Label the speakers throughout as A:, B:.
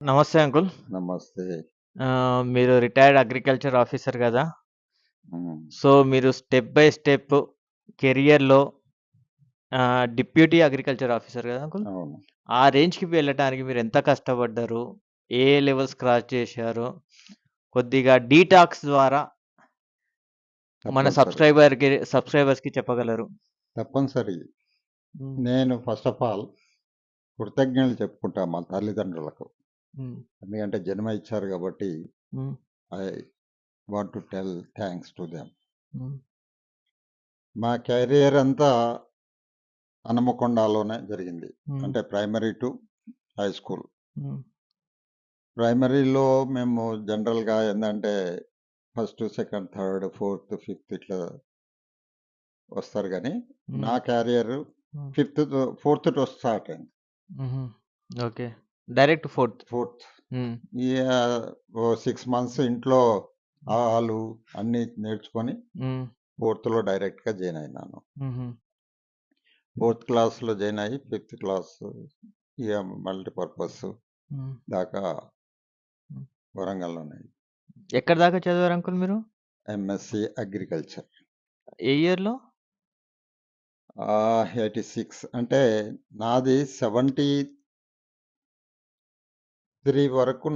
A: నమస్తే అంకుల్.
B: నమస్తే.
A: మీరు రిటైర్డ్ అగ్రికల్చర్ ఆఫీసర్ గదా!
B: హ్మ్.
A: సో, మీరు స్టెప్ బై స్టెప్ కెరియర్‌లో డిప్యూటీ అగ్రికల్చర్ ఆఫీసర్ గదా అంకుల్?
B: అవును.
A: ఆ రేంజ్‌కి వెళ్ళటానికి మీరెంత కష్టపడ్డారు? ఏ లెవెల్స్ క్రాస్ చేశారు? కొద్దిగా డీటాక్స్ ద్వారా మన
B: తప్పనిసరి.
A: సబ్‌స్క్రైబర్స్‌కి చెప్పగలరు.
B: తప్పనిసరి.
A: హ్మ్.
B: నేను ఫస్ట్ ఆఫ్ ఆల్ కృతజ్ఞతలు చెప్పుకుంటా మా తల్లిదండ్రులకు.
A: హ్మ్.
B: ఎందుకంటే జన్మ ఇచ్చారు కాబట్టి
A: హ్మ్.
B: I want to tell thanks to them.
A: హ్మ్.
B: మా కెరియర్ అంతా హనుమకొండలోనే జరిగింది.
A: హ్మ్.
B: అంటే ప్రైమరీ టు హై స్కూల్.
A: హ్మ్.
B: ప్రైమరీలో మేము జనరల్‌గా ఏందంటే first, second, third, fourth, fifth ఇట్లా వస్తారు గానీ,
A: హ్మ్.
B: నా కెరియర్
A: హ్మ్.
B: ఫోర్త్‌తో స్టార్ట్ అయింది.
A: హుహు. ఓకే. Direct fourth.
B: ఫోర్త్.
A: హ్మ్.
B: ఓ 6 మంత్స్ ఇంట్లో ఆలు అన్నీ నేర్చుకొని
A: హ్మ్.
B: ఫోర్త్‌లో డైరెక్ట్‌గా జాయిన్ అయినాను.
A: హుహు.
B: ఫోర్త్ క్లాస్‌లో జాయిన్ అయ్యి ఫిఫ్త్ క్లాస్ ఇగ మల్టీపర్పస్
A: హ్మ్.
B: దాకా
A: హ్మ్.
B: వరంగల్‌లోనే
A: ఎక్కడి దాకా చదివారు అంకుల్ మీరు?
B: MSc agriculture.
A: ఏ ఇయర్‌లో?
B: 86 అంటే నాది 73 వరకు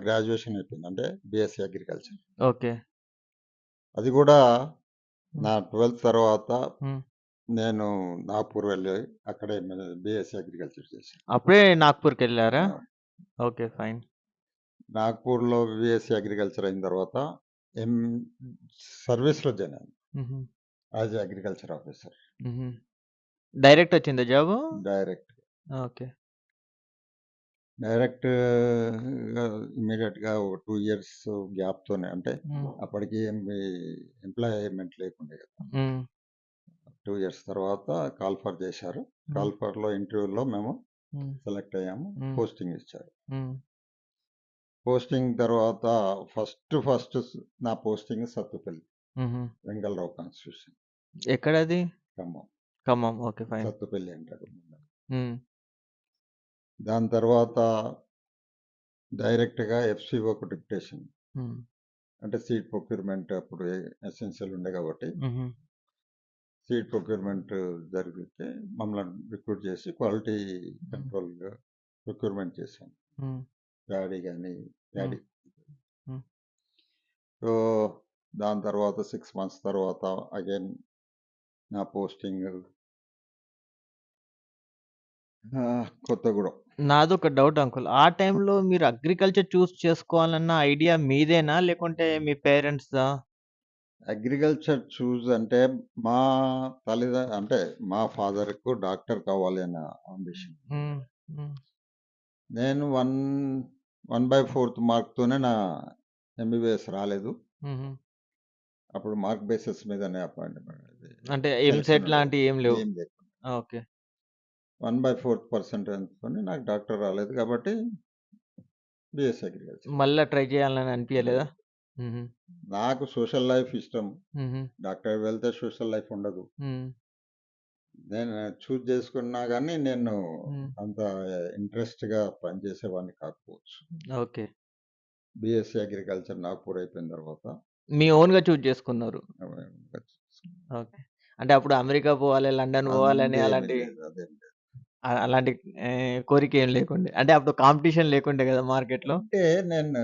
B: గ్రాడ్యుయేషన్ అయిపోయింది. అంటే బీఎస్సీ అగ్రికల్చర్.
A: ఓకే.
B: అది గూడా
A: హ్మ్.
B: నా 12థ్ తర్వాత
A: హ్మ్.
B: నేను నాగ్‌పూర్ వెళ్ళి అక్కడే బీఎస్సీ అగ్రికల్చర్ చేశాను.
A: అప్పుడే నాగ్‌పూర్‌కెళ్లారా?
B: ఆ!
A: ఓకే. ఫైన్.
B: నాగ్‌పూర్‌లో బీఎస్సీ అగ్రికల్చర్ అయిన తర్వాత ఎం సర్వీస్‌లో జాయిన్ అయ్యాను.
A: హుహు.
B: As a agriculture officer.
A: హుహు. డైరెక్ట్ వచ్చిందా జాబు?
B: డైరెక్ట్.
A: ఓకే.
B: డైరెక్ట్‌గా ఇమ్మీడియేట్‌గా ఒక 2 ఇయర్స్ గ్యాప్‌తోనే అంటే
A: హ్మ్.
B: అప్పటికి ఎంప్లాయ్‌మెంట్ లేకుండే కదా!
A: హ్మ్.
B: 2 ఇయర్స్ తర్వాత కాల్ ఫర్ చేశారు.
A: హ్మ్.
B: కాల్ ఫర్‌లో ఇంటర్వ్యూలో మేము
A: హ్మ్.
B: సెలెక్ట్ అయ్యాము.
A: హ్మ్.
B: పోస్టింగ్ ఇచ్చారు.
A: హ్మ్.
B: పోస్టింగ్ తర్వాత ఫస్ట్ నా పోస్టింగ్ సత్తుపల్లి.
A: హుహు.
B: వెంగళరావు కాన్స్టిట్యూషన్.
A: ఎక్కడది?
B: ఖమ్మం.
A: ఖమ్మం. ఓకే. ఫైన్.
B: సత్తుపల్లి అంటారు.
A: హ్మ్.
B: దాని తర్వాత డైరెక్ట్‌గా ఎఫ్‌సీఓకు డిప్యుటేషన్.
A: హ్మ్.
B: అంటే సీడ్ ప్రొక్యూర్‌మెంట్ అప్పుడు ఎసెన్షియల్ ఉండే కాబట్టి
A: హుహు.
B: సీడ్ ప్రొక్యూర్‌మెంట్ జరిగితే మమ్మల్ని రిక్రూట్ చేసి క్వాలిటీ
A: హ్మ్.
B: కంట్రోల్‌గా ప్రొక్యూర్‌మెంట్ చేశాం.
A: హ్మ్.
B: ప్యాడీ గాని,
A: హ్మ్.
B: ప్యాడీ.
A: హ్మ్.
B: సో, దాని తర్వాత 6 మంత్స్ తర్వాత అగైన్ నా పోస్టింగ్ కొత్తగూడెం.
A: నాదొక డౌట్ అంకుల్. ఆ టైంలో మీరు అగ్రికల్చర్ చేసుకోవాలన్న ఐడియా మీదేనా? లేకుంటే మీ పేరెంట్స్‌దా?
B: అగ్రికల్చర్ అంటే మా అంటే మా ఫాదర్‌కు డాక్టర్ కావాలి అన్న అంబిషన్.
A: హ్మ్. హ్మ్.
B: నేను 1/4 మార్క్‌తోనే నా ఎంబీబీఎస్ రాలేదు.
A: హుహు.
B: అప్పుడు మార్క్ బేసిస్ మీదనే అపాయింట్‌మెంట్ అది
A: అంటే
B: సెలక్షన్
A: ఎంసెట్
B: ఉండేది.
A: లాంటియి ఏం లేవు.
B: ఏం లేదు.
A: ఓకే.
B: 1/4% నాకు డాక్టర్ రాలేదు కాబట్టి బీఎస్సీ అగ్రికల్చర్.
A: మళ్ళా ట్రై చేయాలని అనిపియలేదా?
B: లేదు.
A: హుహు.
B: నాకు సోషల్ లైఫ్ ఇష్టం.
A: హుహు.
B: డాక్టర్ వెళ్తే సోషల్ లైఫ్ ఉండదు.
A: హ్మ్.
B: నేను చూజ్ చేసుకున్నా గానీ నేను
A: హ్మ్.
B: అంత ఇంట్రెస్ట్‌గా పనిచేసేవాడిని కాకపోవచ్చు.
A: ఓకే.
B: బీఎస్సీ అగ్రికల్చర్ నాగ్‌పూర్ అయిపోయిన తర్వాత
A: మీ ఓన్‌గా చూజ్ చేసుకున్నారు.
B: ఆహ్,
A: ఓకే. అంటే అప్పుడు అమెరికా పోవాలి, లండన్ పోవాలని
B: అంతేమీ
A: అలాంటి
B: లేదు. అదేం లేదు.
A: అలాంటి కోరికేం లేకుండే. అంటే అప్పుడు కాంపిటీషన్ లేకుండే గదా! మార్కెట్‌లో.
B: అంటే నేను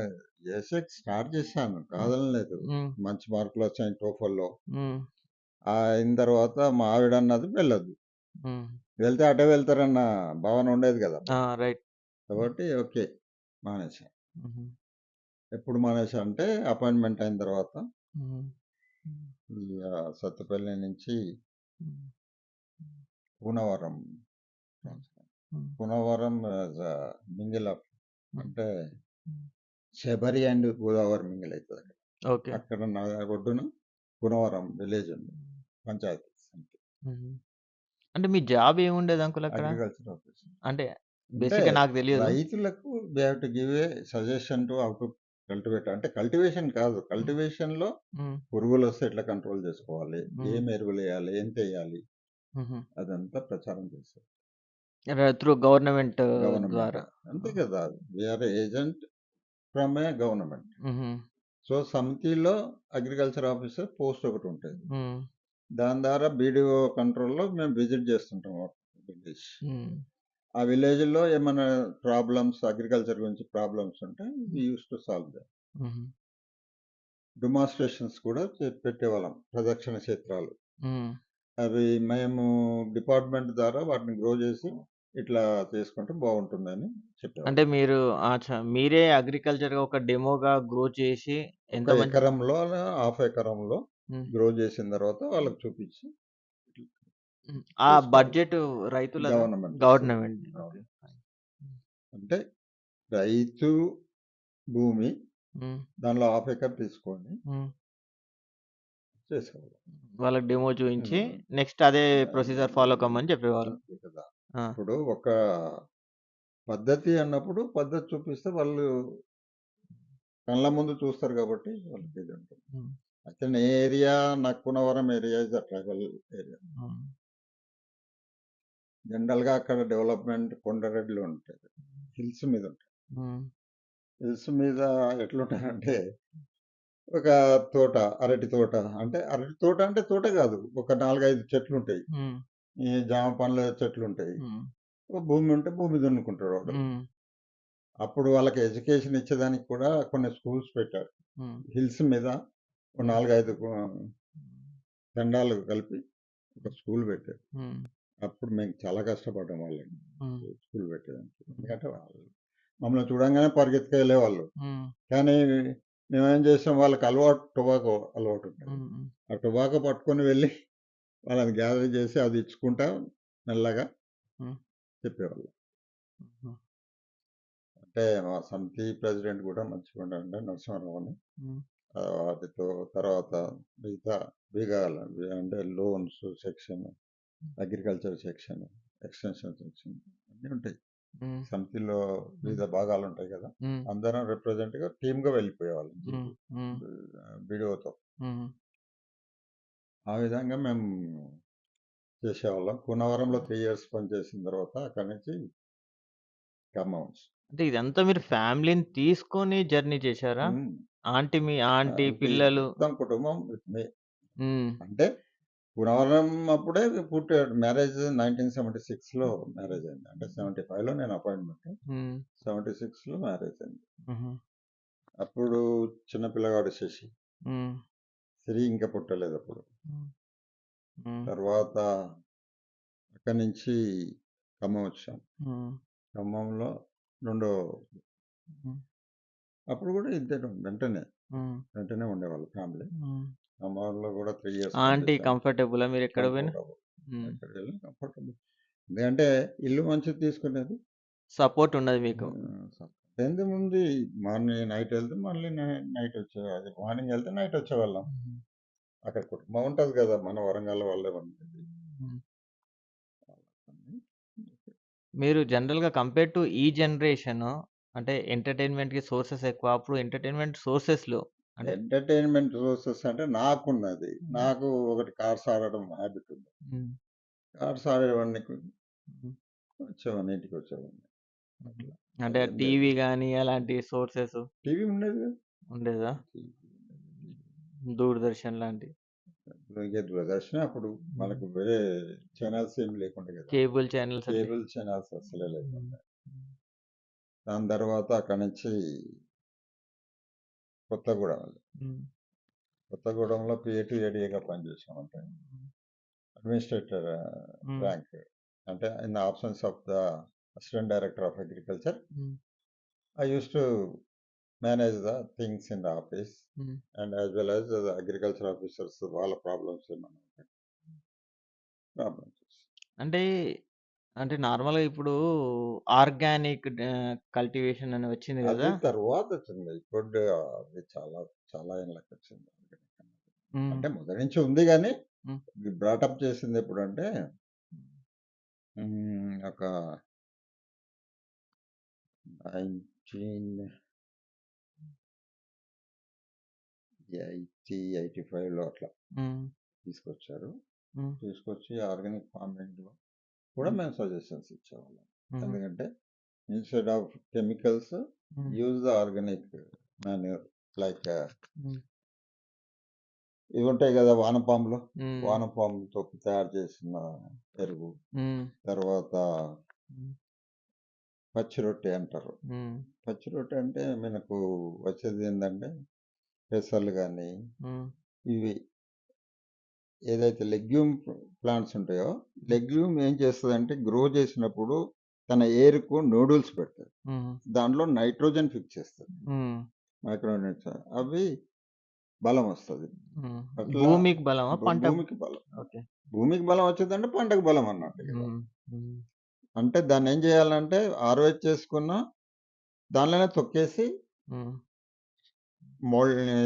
B: ఎస్ఎట్ స్టార్ట్ చేశాను.
A: హ్మ్.
B: కాదనలేదు.
A: హ్మ్.
B: మంచి మార్కులొచ్చాయి టోఫల్‌లో.
A: హ్మ్.
B: అయిన తర్వాత మా ఆవిడన్నది వెళ్ళొద్దు.
A: హ్మ్.
B: వెళ్తే అటే వెళ్తారన్న భావన ఉండేది కదా!
A: ఆ!
B: అప్పుడు.
A: రైట్.
B: కాబట్టి ఓకే. మానేశా.
A: హుహు.
B: ఎప్పుడు మానేశా అంటే అపాయింట్‌మెంట్ అయిన తర్వాత
A: హ్మ్. హ్మ్.
B: ఈ సత్తుపల్లి నుంచి
A: హ్మ్. హ్మ్.
B: కూనవరం
A: హ్మ్. హ్మ్.
B: Kunavaram mingle of
A: hmm.
B: అంటే
A: hmm.
B: Sabari and Godavari mingle అయితదక్కడ.
A: ఓకే.
B: అక్కడ ఒడ్డున కూనవరం విలేజ్ ఉంది.
A: హ్మ్.
B: పంచాయతీ.
A: హుహు. అంటే మీ జాబ్ ఏముండేది అంకుల్ అక్కడ?
B: Agriculture officer.
A: అంటే
B: అంటే
A: బేసిక్‌గా నాకు తెలియదు.
B: రైతులకు they have to give a suggestion to how to cultivate. అంటే కల్టివేషన్ కాదు.
A: హ్మ్.
B: కల్టివేషన్‌లో
A: హ్మ్.
B: పురుగులొస్తే ఎట్లా కంట్రోల్ చేసుకోవాలి?
A: హ్మ్.
B: ఏం ఎరువులెయ్యాలి? ఎంతెయ్యాలి?
A: హుహు.
B: అదంతా ప్రచారం చేశారు.
A: Through government
B: government.
A: ద్వారా.
B: అంతే
A: ఆ!
B: కదా! We are agent from a government.
A: హుహు.
B: సో, సమితిలో అగ్రికల్చర్ ఆఫీసర్ పోస్ట్ ఒకటుంటది.
A: హ్మ్.
B: దాని ద్వారా బీడీఓ కంట్రోల్‌లో మేము విజిట్ చేస్తుంటాం విలేజ్.
A: హ్మ్.
B: ఆ విలేజ్‌లో ఏమన్నా ప్రాబ్లమ్స్ అగ్రికల్చర్ గురించి ప్రాబ్లమ్స్ ఉంటే వి
A: హ్మ్.
B: Used to solve them.
A: హుహు.
B: డెమాన్‌స్ట్రేషన్స్ కూడా పెట్టేవాళ్ళం. ప్రదక్షిణ క్షేత్రాలు.
A: హ్మ్.
B: అవి మేము డిపార్ట్‌మెంట్ ద్వారా వాటిని గ్రో చేసి ఇట్లా చేసుకుంటే బావుంటుందని
A: అంటే
B: చెప్పేవాళ్ళం.
A: మీరు మీరే అగ్రికల్చర్‌గా ఒక డెమోగా గ్రో చేసి
B: ఒక
A: ఎంతమంది
B: ఎకరంలో, హాఫ్ ఎకరంలో
A: హ్మ్.
B: గ్రో చేసిన తర్వాత వాళ్ళకి చూపించి
A: హ్మ్. ఆ
B: చేసుకోవాలి.
A: బడ్జెట్ రైతులదా?
B: గవర్నమెంట్ ఇస్తది.
A: గవర్నమెంట్. ఓకే.
B: గవర్నమెంట్.
A: ఫైన్. హ్మ్.
B: అంటే రైతు భూమి
A: హ్మ్.
B: దానిలో హాఫ్ ఎకర్ తీసుకొని
A: హ్మ్.
B: చేసేవాళ్ళం.
A: వాళ్ళకి డెమో చూయించి
B: హ్మ్.
A: నెక్స్ట్ అదే ప్రొసీజర్ ఫాలో కమ్మని చెప్పేవాళ్ళు.
B: అంతే కదా!
A: ఆ!
B: ఇప్పుడు ఒక పద్ధతి అన్నప్పుడు పద్ధతి చూపిస్తే వాళ్ళు కళ్ళ ముందు చూస్తారు కాబట్టి వాళ్ళకి ఇది ఉంటుంది.
A: హ్మ్.
B: అయితే నా area Nakkunavaram area is a tribal area.
A: Hmm.
B: జనరల్‌గా అక్కడ డెవలప్‌మెంట్ కొండరెడ్లు ఉంటాయి. హిల్స్ మీద ఉంటాయి.
A: హ్మ్.
B: హిల్స్ మీద ఎట్లుంటాయంటే ఒక తోట, అరటి తోట అంటే అరటి తోట అంటే తోట కాదు. ఒక 4, 5 చెట్లుంటాయి.
A: హ్మ్.
B: ఈ జామ పండ్ల చెట్లుంటాయి.
A: హ్మ్.
B: ఒక భూమి ఉంటే భూమి దున్నుకుంటాడు వాడు.
A: హ్మ్.
B: అప్పుడు వాళ్ళకి ఎడ్యుకేషన్ ఇచ్చేదానికి కూడా కొన్ని స్కూల్స్ పెట్టారు.
A: హ్మ్.
B: హిల్స్ మీద ఓ
A: హ్మ్.
B: 4, 5 తండాలు కలిపి ఒక స్కూల్ పెట్టారు.
A: హ్మ్.
B: అప్పుడు మేము చాలా కష్టపడ్డాం వాళ్ళని
A: హ్మ్.
B: స్కూల్ పెట్టేదానికి.
A: హ్మ్.
B: ఎందుకంటే వాళ్ళు మమ్మల్ని చూడంగానే పరిగెత్తుకెళ్ళేవాళ్ళు.
A: హ్మ్.
B: కానీ మేమేం చేసాం వాళ్ళకి టొబాకో అలవాటు ఉంటది.
A: హ్మ్. హ్మ్.
B: ఆ టొబాకో పట్టుకొని వెళ్ళి వాళ్ళని గ్యాదర్ చేసి అది ఇచ్చుకుంటా మెల్లగా
A: హ్మ్.
B: చెప్పేవాళ్ళం.
A: హ్మ్.
B: అంటే మా సమితి ప్రెసిడెంట్ కూడా మంచిగుండండి నరసింహారావు అని.
A: హ్మ్.
B: వాటితో తర్వాత మిగతా విభాగాలు అంటే loans section, agriculture section, extension section అన్నీ ఉంటాయి.
A: హ్మ్.
B: సమితిలో
A: హ్మ్.
B: వివిధ భాగాలుంటాయి కదా!
A: హ్మ్.
B: అందరం రిప్రజెంట్‌గా టీమ్‌గా వెళ్ళిపోయేవాళ్ళం.
A: హ్మ్. హ్మ్.
B: వీడియోతో.
A: హ్మ్.
B: ఆ విధంగా మేము చేసేవాళ్ళం. కూనవరంలో 3 ఇయర్స్ పనిచేసిన తర్వాత అక్కడి నుంచి ఖమ్మం.
A: అంటే ఇదంతా మీరు ఫ్యామిలీని తీసుకొని జర్నీ చేశారా?
B: హ్మ్.
A: మీ ఆంటీ,
B: అంటే
A: పిల్లలు
B: మొత్తం కుటుంబం విత్ మీ.
A: హ్మ్.
B: అంటే కూనవరం అప్పుడే పుట్టాడు. మ్యారేజ్ 1976లో మ్యారేజ్ అయింది. అంటే 75లో నేను అపాయింట్‌మెంట్.
A: హ్మ్.
B: 76లో మ్యారేజ్ అయింది.
A: హుహు.
B: అప్పుడు చిన్న పిల్లగాడు శశి.
A: హ్మ్.
B: శ్రీ ఇంకా పుట్టలేదప్పుడు.
A: హ్మ్. హ్మ్.
B: తర్వాత అక్కడి నుంచి ఖమ్మం వచ్చాం.
A: హ్మ్.
B: ఖమ్మంలో రెండో
A: హ్మ్.
B: అప్పుడు కూడా ఇద్దరు
A: హ్మ్.
B: వెంటనే ఉండేవాళ్ళు ఫ్యామిలీ.
A: హ్మ్.
B: ఖమ్మంలో కూడా 3 ఇయర్స్
A: ఆంటీ
B: పనిచేశాను.
A: కంఫర్టబులా మీరెక్కడ పోయినా?
B: కంఫర్టబుల్.
A: హ్మ్.
B: ఎక్కడికి వెళ్ళినా కంఫర్టబుల్. ఎందుకంటే ఇల్లు మంచిది తీసుకునేది.
A: సపోర్ట్ ఉన్నది మీకు.
B: ఎంతేముంది మార్నింగ్ నైట్ వెళ్తే మళ్ళీ నైట్ వచ్చేది. మార్నింగ్ వెళ్తే నైట్ వచ్చేవాళ్ళం.
A: హుహు.
B: అక్కడ కుటుంబం ఉంటది కదా! మన వరంగల్ వాళ్ళే ఉంటుంది.
A: హ్మ్. మీరు జనరల్‌గా కంపేర్ టు ఈ జనరేషను అంటే ఎంటర్‌టైన్‌మెంట్‌కి సోర్సెస్ ఎక్కువ. అప్పుడు ఎంటర్‌టైన్‌మెంట్ సోర్సెస్‌లో అంటే
B: ఎంటర్‌టైన్‌మెంట్ సోర్సెస్ అంటే నాకున్నది.
A: హ్మ్.
B: నాకు ఒకటి కార్స్ ఆడడం హాబిట్ ఉంది.
A: హ్మ్.
B: కార్స్ ఆడేవాడిని.
A: హ్మ్.
B: వచ్చేవాడిని ఇంటికొచ్చేవాడిని.
A: హుహు.
B: అట్లా.
A: అంటే
B: అదేం లేదు.
A: టీవీ గాని అలాంటి సోర్సెస్
B: టీవీ ఉండేది కదా!
A: ఉండేదా? దూరదర్శన్ లాంటి
B: ఇక దూరదర్శన్ అప్పుడు
A: హ్మ్.
B: మనకు వేరే ఛానెల్స్ ఏమి లేకుండే కదా!
A: కేబుల్ ఛానెల్స్ అట్లా
B: కేబుల్ ఛానెల్స్ అస్సలే
A: హ్మ్.
B: లేకుండే. దాని తర్వాత అక్కడి నుంచి కొత్తగూడెం.
A: హ్మ్.
B: కొత్తగూడెంలో పిఏ టు ఏడీఏగా పనిచేసామంటే
A: హ్మ్.
B: Administrator
A: hmm.
B: ర్యాంక్. అంటే in the absence of the assistant director of agriculture
A: hmm.
B: I used to manage the things in the office
A: hmm.
B: And as well as the agriculture officers వాళ్ళ problems ఏమన్నా ఉంటే problems.
A: అంటే, అంటే నార్మల్‌గా ఇప్పుడు organic cultivation అని వచ్చింది
B: అది
A: గదా!
B: తర్వాత వచ్చింది. ఇప్పుడు అది చాలా చాలా ఏళ్ళకొచ్చింది.
A: హ్మ్.
B: అంటే మొదటి నుంచి ఉంది గానీ,
A: హ్మ్.
B: ఇది బ్రాటప్ చేసింది ఎప్పుడంటే ఒక 1980, 85లో అట్లా
A: హ్మ్.
B: తీసుకొచ్చారు.
A: హ్మ్.
B: తీసుకొచ్చి ఆర్గానిక్ ఫార్మింగ్‌లో కూడా
A: హ్మ్.
B: మేము సజెషన్స్ ఇచ్చేవాళ్ళం.
A: హుహు.
B: ఎందుకంటే ఇన్‌స్టెడ్ ఆఫ్ కెమికల్స్
A: హ్మ్.
B: Use the organic manure like
A: హ్మ్.
B: ఇవి ఉంటాయి కదా వానపాములు.
A: హ్మ్.
B: వానపాములతో తయారు చేసిన ఎరువు.
A: హ్మ్.
B: తర్వాత
A: హ్మ్.
B: పచ్చి రొట్టె అంటారు.
A: హ్మ్.
B: పచ్చి రొట్టె అంటే మనకు వచ్చేది ఏందంటే పెసలు గానీ,
A: హ్మ్.
B: ఇవి ఏదైతే లెగ్యూమ్ ప్లాంట్స్ ఉంటాయో, లెగ్యూమ్ ఏం చేస్తదంటే గ్రో చేసినప్పుడు తన ఏరుకు నూడిల్స్ పెడతది.
A: హ్మ్.
B: దాంట్లో నైట్రోజన్ ఫిక్స్ చేస్తది.
A: హ్మ్.
B: మైక్రోన్యూట్రియన్స్ అవి బలం వస్తది.
A: హ్మ్.
B: అట్లా
A: భూమికి బలమా? పంటకు?
B: భూమికి బలం.
A: ఓకే.
B: భూమికి బలం వచ్చిందంటే పంటకు బలం అన్నట్టు ఇక.
A: హ్మ్. హ్మ్.
B: అంటే దాన్నేం చేయాలంటే హార్వెస్ట్ చేసుకున్న దానిలోనే తొక్కేసి
A: హ్మ్.
B: మోల్డ్‌ని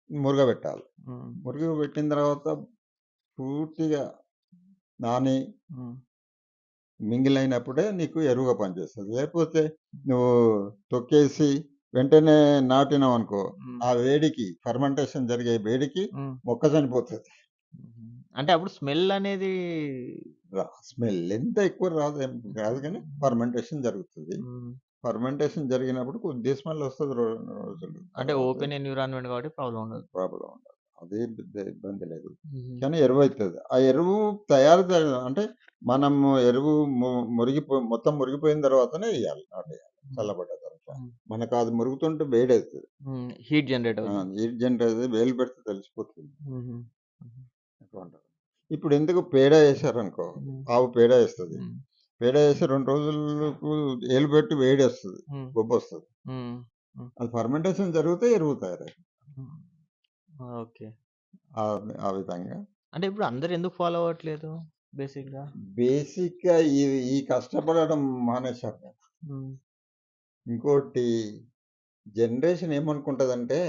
B: మురగబెట్టాలి.
A: హ్మ్.
B: మురగబెట్టిన తర్వాత పూర్తిగా నాని
A: హ్మ్.
B: మింగిలైనప్పుడే నీకు ఎరువుగా పనిచేస్తది. లేకపోతే నువ్వు తొక్కేసి వెంటనే నాటినావనుకో,
A: హ్మ్.
B: ఆ వేడికి ఫెర్మెంటేషన్ జరిగే వేడికి
A: హ్మ్.
B: మొక్క చనిపోతది.
A: హుహు. అంటే అప్పుడు స్మెల్ అనేది
B: స్మెల్ ఎంత ఎక్కువ రాదు గానీ ఫెర్మెంటేషన్ జరుగుతది.
A: హ్మ్.
B: ఫెర్మెంటేషన్ జరిగినప్పుడు కొద్దిగా స్మెల్ వస్తది 2 రోజులు
A: అంటే
B: తర్వాత
A: ఓపెన్ ఎన్విరాన్మెంట్ కాబట్టి ప్రాబ్లమ్ ఉండదు.
B: ప్రాబ్లమ్ ఉండదు. అదేం పెద్ద ఇబ్బంది లేదు.
A: హుహు.
B: కానీ ఎరువైతది. ఆ ఎరువు అంటే మనము ఎరువు మొత్తం మురిగిపోయిన తర్వాతనే ఎయ్యాలి. నాటేయాలి.
A: హ్మ్.
B: చల్లబడ్డ తర్వాత.
A: హ్మ్.
B: మనకు అది మురుగుతుంటే వేడైతది.
A: హ్మ్. హీట్ జనరేట్ అవుద్ది.
B: హీట్ జనరేట్ అయితే వేలు పెడితే తెలిసిపోతుంది.
A: హుహు. హుహు.
B: అట్లుంటది. ఇప్పుడు ఎందుకు పేడ ఏశారనుకో,
A: హ్మ్.
B: ఆవు పేడ ఏస్తది.
A: హ్మ్.
B: పేడ ఏసి 2 రోజులకు ఏలు పెట్టి వేడొస్తది.
A: హ్మ్.
B: బొబ్బొస్తది.
A: హ్మ్. హ్మ్.
B: అది ఫెర్మెంటేషన్ జరిగితే ఎరువు తయారయితది.
A: హ్మ్. ఓకే.
B: ఆ ఆ విధంగా.
A: అంటే ఇప్పుడు అందరూ ఎందుకు ఫాలో అవ్వట్లేదు బేసిక్‌గా?
B: బేసిక్‌గా ఈ కష్టపడడం మానేశారు.
A: హ్మ్.
B: ఇంకోటి జనరేషన్ ఏమనుకుంటదంటే,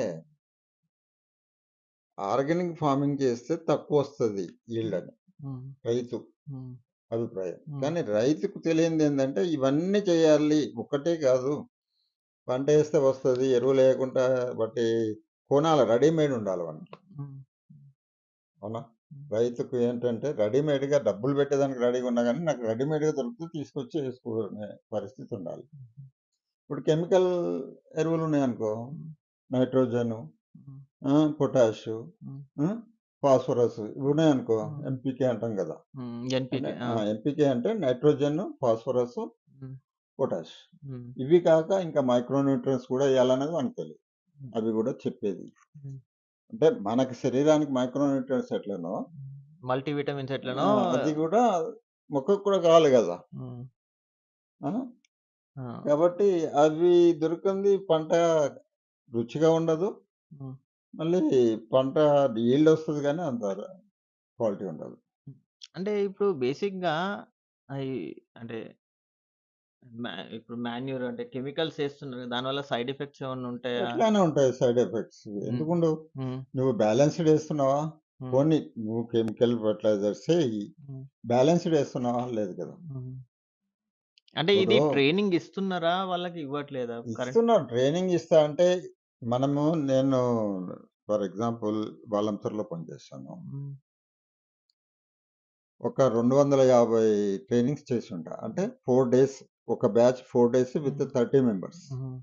B: ఆర్గానిక్ ఫార్మింగ్ చేస్తే తక్కువొస్తది ఈల్డ్ అని
A: హ్మ్.
B: రైతు
A: హ్మ్.
B: అభిప్రాయం.
A: హ్మ్.
B: కానీ రైతుకు తెలియనిదేందంటే, ఇవన్నీ చేయాలి. ఒక్కటే కాదు. పంటేస్తే వస్తది. ఎరువు లేకుండా బట్టి కొనాలి. రెడీమేడ్ ఉండాలి మనకి.
A: హ్మ్.
B: అవునా?
A: హ్మ్.
B: రైతుకు ఏంటంటే రెడీమేడ్‌గా డబ్బులు పెట్టేదానికి రెడీగా ఉన్నా గానీ, నాకు రెడీమేడ్‌గా దొరికితే తీసుకొచ్చి ఏసుకునే పరిస్థితి ఉండాలి. ఇప్పుడు కెమికల్ ఎరువులున్నాయనుకో,
A: హ్మ్.
B: నైట్రోజను,
A: హ్మ్.
B: పొటాషు,
A: హ్మ్.
B: హ్మ్, ఫాస్ఫరస్ ఇవున్నాయనుకో,
A: హ్మ్.
B: ఎంపీకే అంటాం గదా!
A: హ్మ్.
B: అంటే
A: ఎన్‌పీకే. ఆ!
B: ఎంపీకే అంటే నైట్రోజన్, ఫాస్ఫరస్,
A: హ్మ్.
B: పొటాష్.
A: హ్మ్.
B: ఇవి కాక ఇంకా మైక్రో న్యూట్రియన్స్ కూడా ఎయ్యాలనేది మనకు తెలీదు.
A: హ్మ్.
B: అవి గూడా చెప్పేది.
A: హ్మ్.
B: అంటే మనకి శరీరానికి మైక్రో న్యూట్రియన్స్ ఎట్లనో,
A: మల్టీ విటమిన్స్ ఎట్లనో
B: అది గూడా మొక్కకు కూడా కావాలి గదా!
A: హ్మ్.
B: ఆ!
A: ఆ!
B: కాబట్టి అవి దొరకంది పంట రుచిగా ఉండదు.
A: హ్మ్.
B: మళ్ళీ పంట ఈల్డ్ ఒస్తది గానీ అంత క్వాలిటీ ఉండదు.
A: హ్మ్. అంటే ఇప్పుడు బేసిక్‌గా అయి అంటే ఇప్పుడు మాన్యూర్ అంటే కెమికల్స్ ఏస్తున్నారు. దానివల్ల సైడ్ ఎఫెక్ట్స్ ఏమన్నా ఉంటాయా?
B: ఎట్లానే ఉంటాయి సైడ్ ఎఫెక్ట్స్.
A: హ్మ్.
B: ఎందుకుండవు?
A: హ్మ్.
B: నువ్వు బ్యాలెన్స్‌డ్ ఏస్తున్నావా?
A: హ్మ్.
B: పోనీ నువ్వు కెమికల్ ఫెర్టిలైజర్సే ఎయ్యి.
A: హ్మ్.
B: బ్యాలెన్స్‌డ్ ఏస్తున్నావా? లేదు కదా!
A: హ్మ్. అంటే ఇది
B: ఇప్పుడు
A: ట్రైనింగ్ ఇస్తున్నారా? వాళ్ళకి ఇవ్వట్లేదా?
B: ఇస్తున్నారు. ట్రైనింగ్ ఇస్తా అంటే నేను ఫర్ ఎగ్జాంపుల్ వాలంతర్‌లో పనిచేశాను.
A: హ్మ్.
B: ఒక 250 ట్రైనింగ్స్ చేసుంటా. అంటే 4 డేస్ ఒక బ్యాచ్ 4 డేస్ విత్
A: హ్మ్.
B: 30 మెంబర్స్.
A: హ్మ్.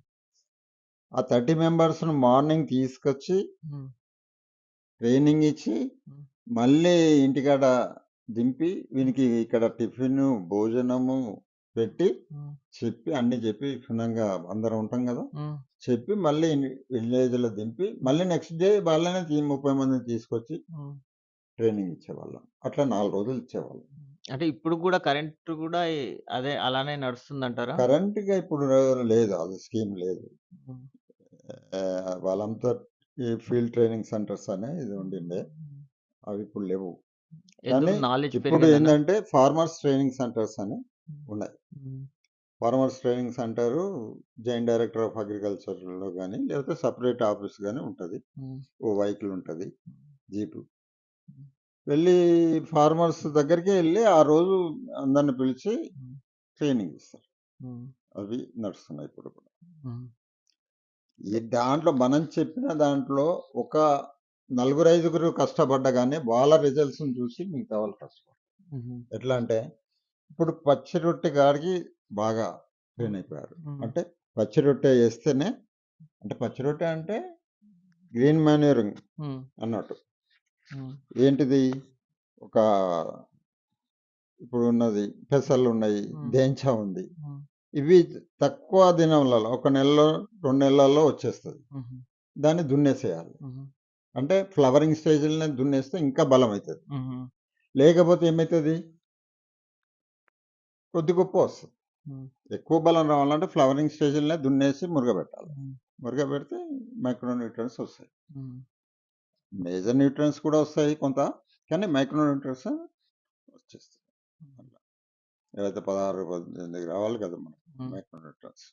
B: ఆ 30 మెంబర్స్‌ని మార్నింగ్ తీసుకొచ్చి
A: హ్మ్.
B: ట్రైనింగ్ ఇచ్చి,
A: హ్మ్.
B: మళ్ళీ ఇంటికాడ దింపి వీనికి ఇక్కడ టిఫిను, భోజనము పెట్టి,
A: హ్మ్.
B: అన్నీ చెప్పి క్షుణ్ణంగా అందరం ఉంటాం గదా!
A: హ్మ్.
B: చెప్పి మళ్ళీ విలేజ్‌లో దింపి,
A: హ్మ్.
B: మళ్ళీ నెక్స్ట్ డే వాళ్ళనే 30 మందిని తీసుకొచ్చి
A: హ్మ్.
B: ట్రైనింగ్ ఇచ్చేవాళ్ళం. అట్లా 4 రోజులు ఇచ్చేవాళ్ళం.
A: అంటే ఇప్పుడు గూడా కరెంట్ గూడా అదే అలానే నడుస్తుందంటారా?
B: కరెంట్‌గా ఇప్పుడు లేదు. అది స్కీమ్ లేదు.
A: హ్మ్.
B: వాళ్ళంతా ఈ ఫీల్డ్ ట్రైనింగ్ సెంటర్స్ అని ఇది ఉండిండే.
A: హ్మ్.
B: అవి ఇప్పుడు లేవు.
A: ఎందుకు
B: కానీ
A: నాలెడ్జ్
B: ఇప్పుడు
A: పెరిగిందనా?
B: ఏందంటే ఫార్మర్స్ ట్రైనింగ్ సెంటర్స్ అని
A: హ్మ్.
B: ఉన్నాయి.
A: Hmm.
B: Farmers training centre joint director of అగ్రికల్చర్‌లో గాని, లేకపోతే సెపరేట్ ఆఫీస్ గాని ఉంటది.
A: హ్మ్.
B: ఓ వెహికల్ ఉంటది. జీపు.
A: హ్మ్.
B: వెళ్ళి ఫార్మర్స్ దగ్గరికే ఎళ్లి ఆ రోజు అందరిని పిలిచి
A: హ్మ్.
B: ట్రైనింగ్ ఇస్తారు.
A: హ్మ్.
B: అవి నడుస్తున్నాయి ఇప్పుడు కూడా.
A: హ్మ్.
B: ఈ దాంట్లో మనం చెప్పిన దాంట్లో ఒక నలుగురు, ఐదుగురు కష్టపడ్డా గాని వాళ్ళ రిజల్ట్స్‌ని చూసి మిగతా వాళ్ళు కష్టపడతారు.
A: హుహు.
B: ఎట్లా అంటే ఇప్పుడు పచ్చి రొట్టె కాడికి బాగా ట్రైన్ అయిపోయారు. అంటే పచ్చి రొట్టె ఏస్తేనే అంటే పచ్చి రొట్టె అంటే గ్రీన్ మాన్యూరింగ్ అన్నట్టు. ఏంటిది? ఒక ఇప్పుడు ఉన్నది పెసర్లున్నాయి, దేంచా ఉంది. ఇవి తక్కువ దినంలలో ఒక నెలలో, 2 నెలల్లో వచ్చేస్తది. దాన్ని దున్నేసేయాలి. అంటే ఫ్లవరింగ్ స్టేజ్‌లోనే దున్నేస్తే ఇంకా బలమైతది. లేకపోతే ఏమైతది? కొద్ది గొప్ప వస్తది. ఎక్కువ బలం రావాలంటే ఫ్లవరింగ్ స్టేజ్‌లోనే దున్నేసి మురగబెట్టాలి. మురగబెడితే మైక్రో న్యూట్రియన్స్ వస్తాయి. మేజర్ న్యూట్రియన్స్ కూడా వస్తాయి కొంత. కానీ మైక్రో న్యూట్రియన్స్ వచ్చేస్తాయి. అట్లా. ఏవైతే 16, 18 రావాలి కదా మనకు మైక్రో న్యూట్రియన్స్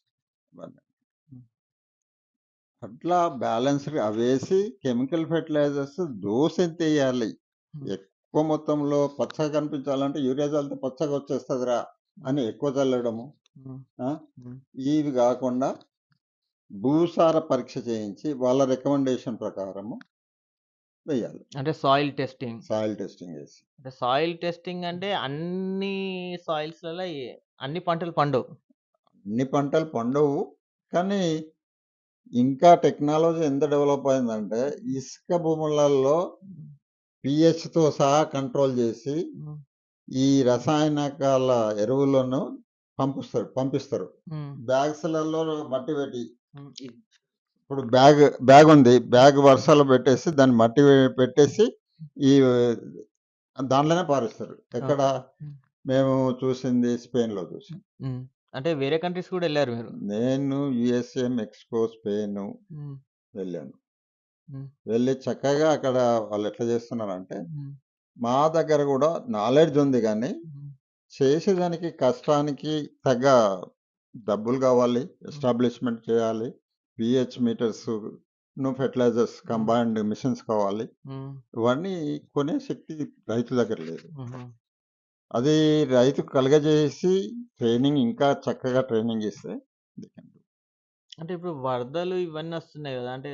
B: ఇవన్నీ. అట్లా బ్యాలెన్స్‌డ్‌గా అవేసి కెమికల్ ఫెర్టిలైజర్స్ డోసెంతెయ్యాలి? ఎక్కువ మొత్తంలో పచ్చగా కనిపించాలంటే యూరియా చల్లితే పచ్చగా వచ్చేస్తదిరా అని ఎక్కువ చల్లడము. ఆ! ఇవి గాకుండా భూసార పరీక్ష చేయించి వాళ్ళ రికమెండేషన్ ప్రకారము వెయ్యాలి.
A: అంటే సాయిల్ టెస్టింగ్.
B: సాయిల్ టెస్టింగ్ చేసి.
A: అంటే సాయిల్ టెస్టింగ్ అంటే అన్ని సాయిల్స్‌లలో అన్ని పంటలు పండవు.
B: అన్ని పంటలు పండవు. కానీ ఇంకా టెక్నాలజీ ఎంత డెవలప్ అయిందంటే ఇసుక భూములలో పీహెచ్‌తో సహా కంట్రోల్ చేసి ఈ రసాయనికాల ఎరువులను పంపిస్తారు. బ్యాగ్స్‌లలో మట్టి పెట్టి ఇప్పుడు బ్యాగ్ ఉంది. బ్యాగ్ వరుసలో పెట్టేసి దాన్ని మట్టి పెట్టేసి ఈ దాంట్లోనే పారేస్తారు. ఎక్కడ? మేము చూసింది స్పెయిన్‌లో చూసాం.
A: అంటే వేరే కంట్రీస్ కూడా ఎళ్లారు మీరు?
B: నేను యూఎస్ఏ, మెక్సికో, స్పెయిన్ వెళ్ళాను. వెళ్ళి చక్కగా అక్కడ వాళ్ళు ఎట్లా చేస్తున్నారంటే మా దగ్గర కూడా నాలెడ్జ్ ఉంది గానీ చేసేదానికి కష్టానికి తగ్గ డబ్బులు కావాలి. ఎస్టాబ్లిష్మెంట్ చేయాలి. PH meters fertilisers combined machines కావాలి. ఇవన్నీ కొనే శక్తి రైతు దగ్గర లేదు. అది రైతు కలుగజేసి ట్రైనింగ్ ఇంకా చక్కగా ట్రైనింగ్ ఇస్తే
A: అంటే ఇప్పుడు వరదలు ఇవన్నీ వస్తున్నాయి కదా! అంటే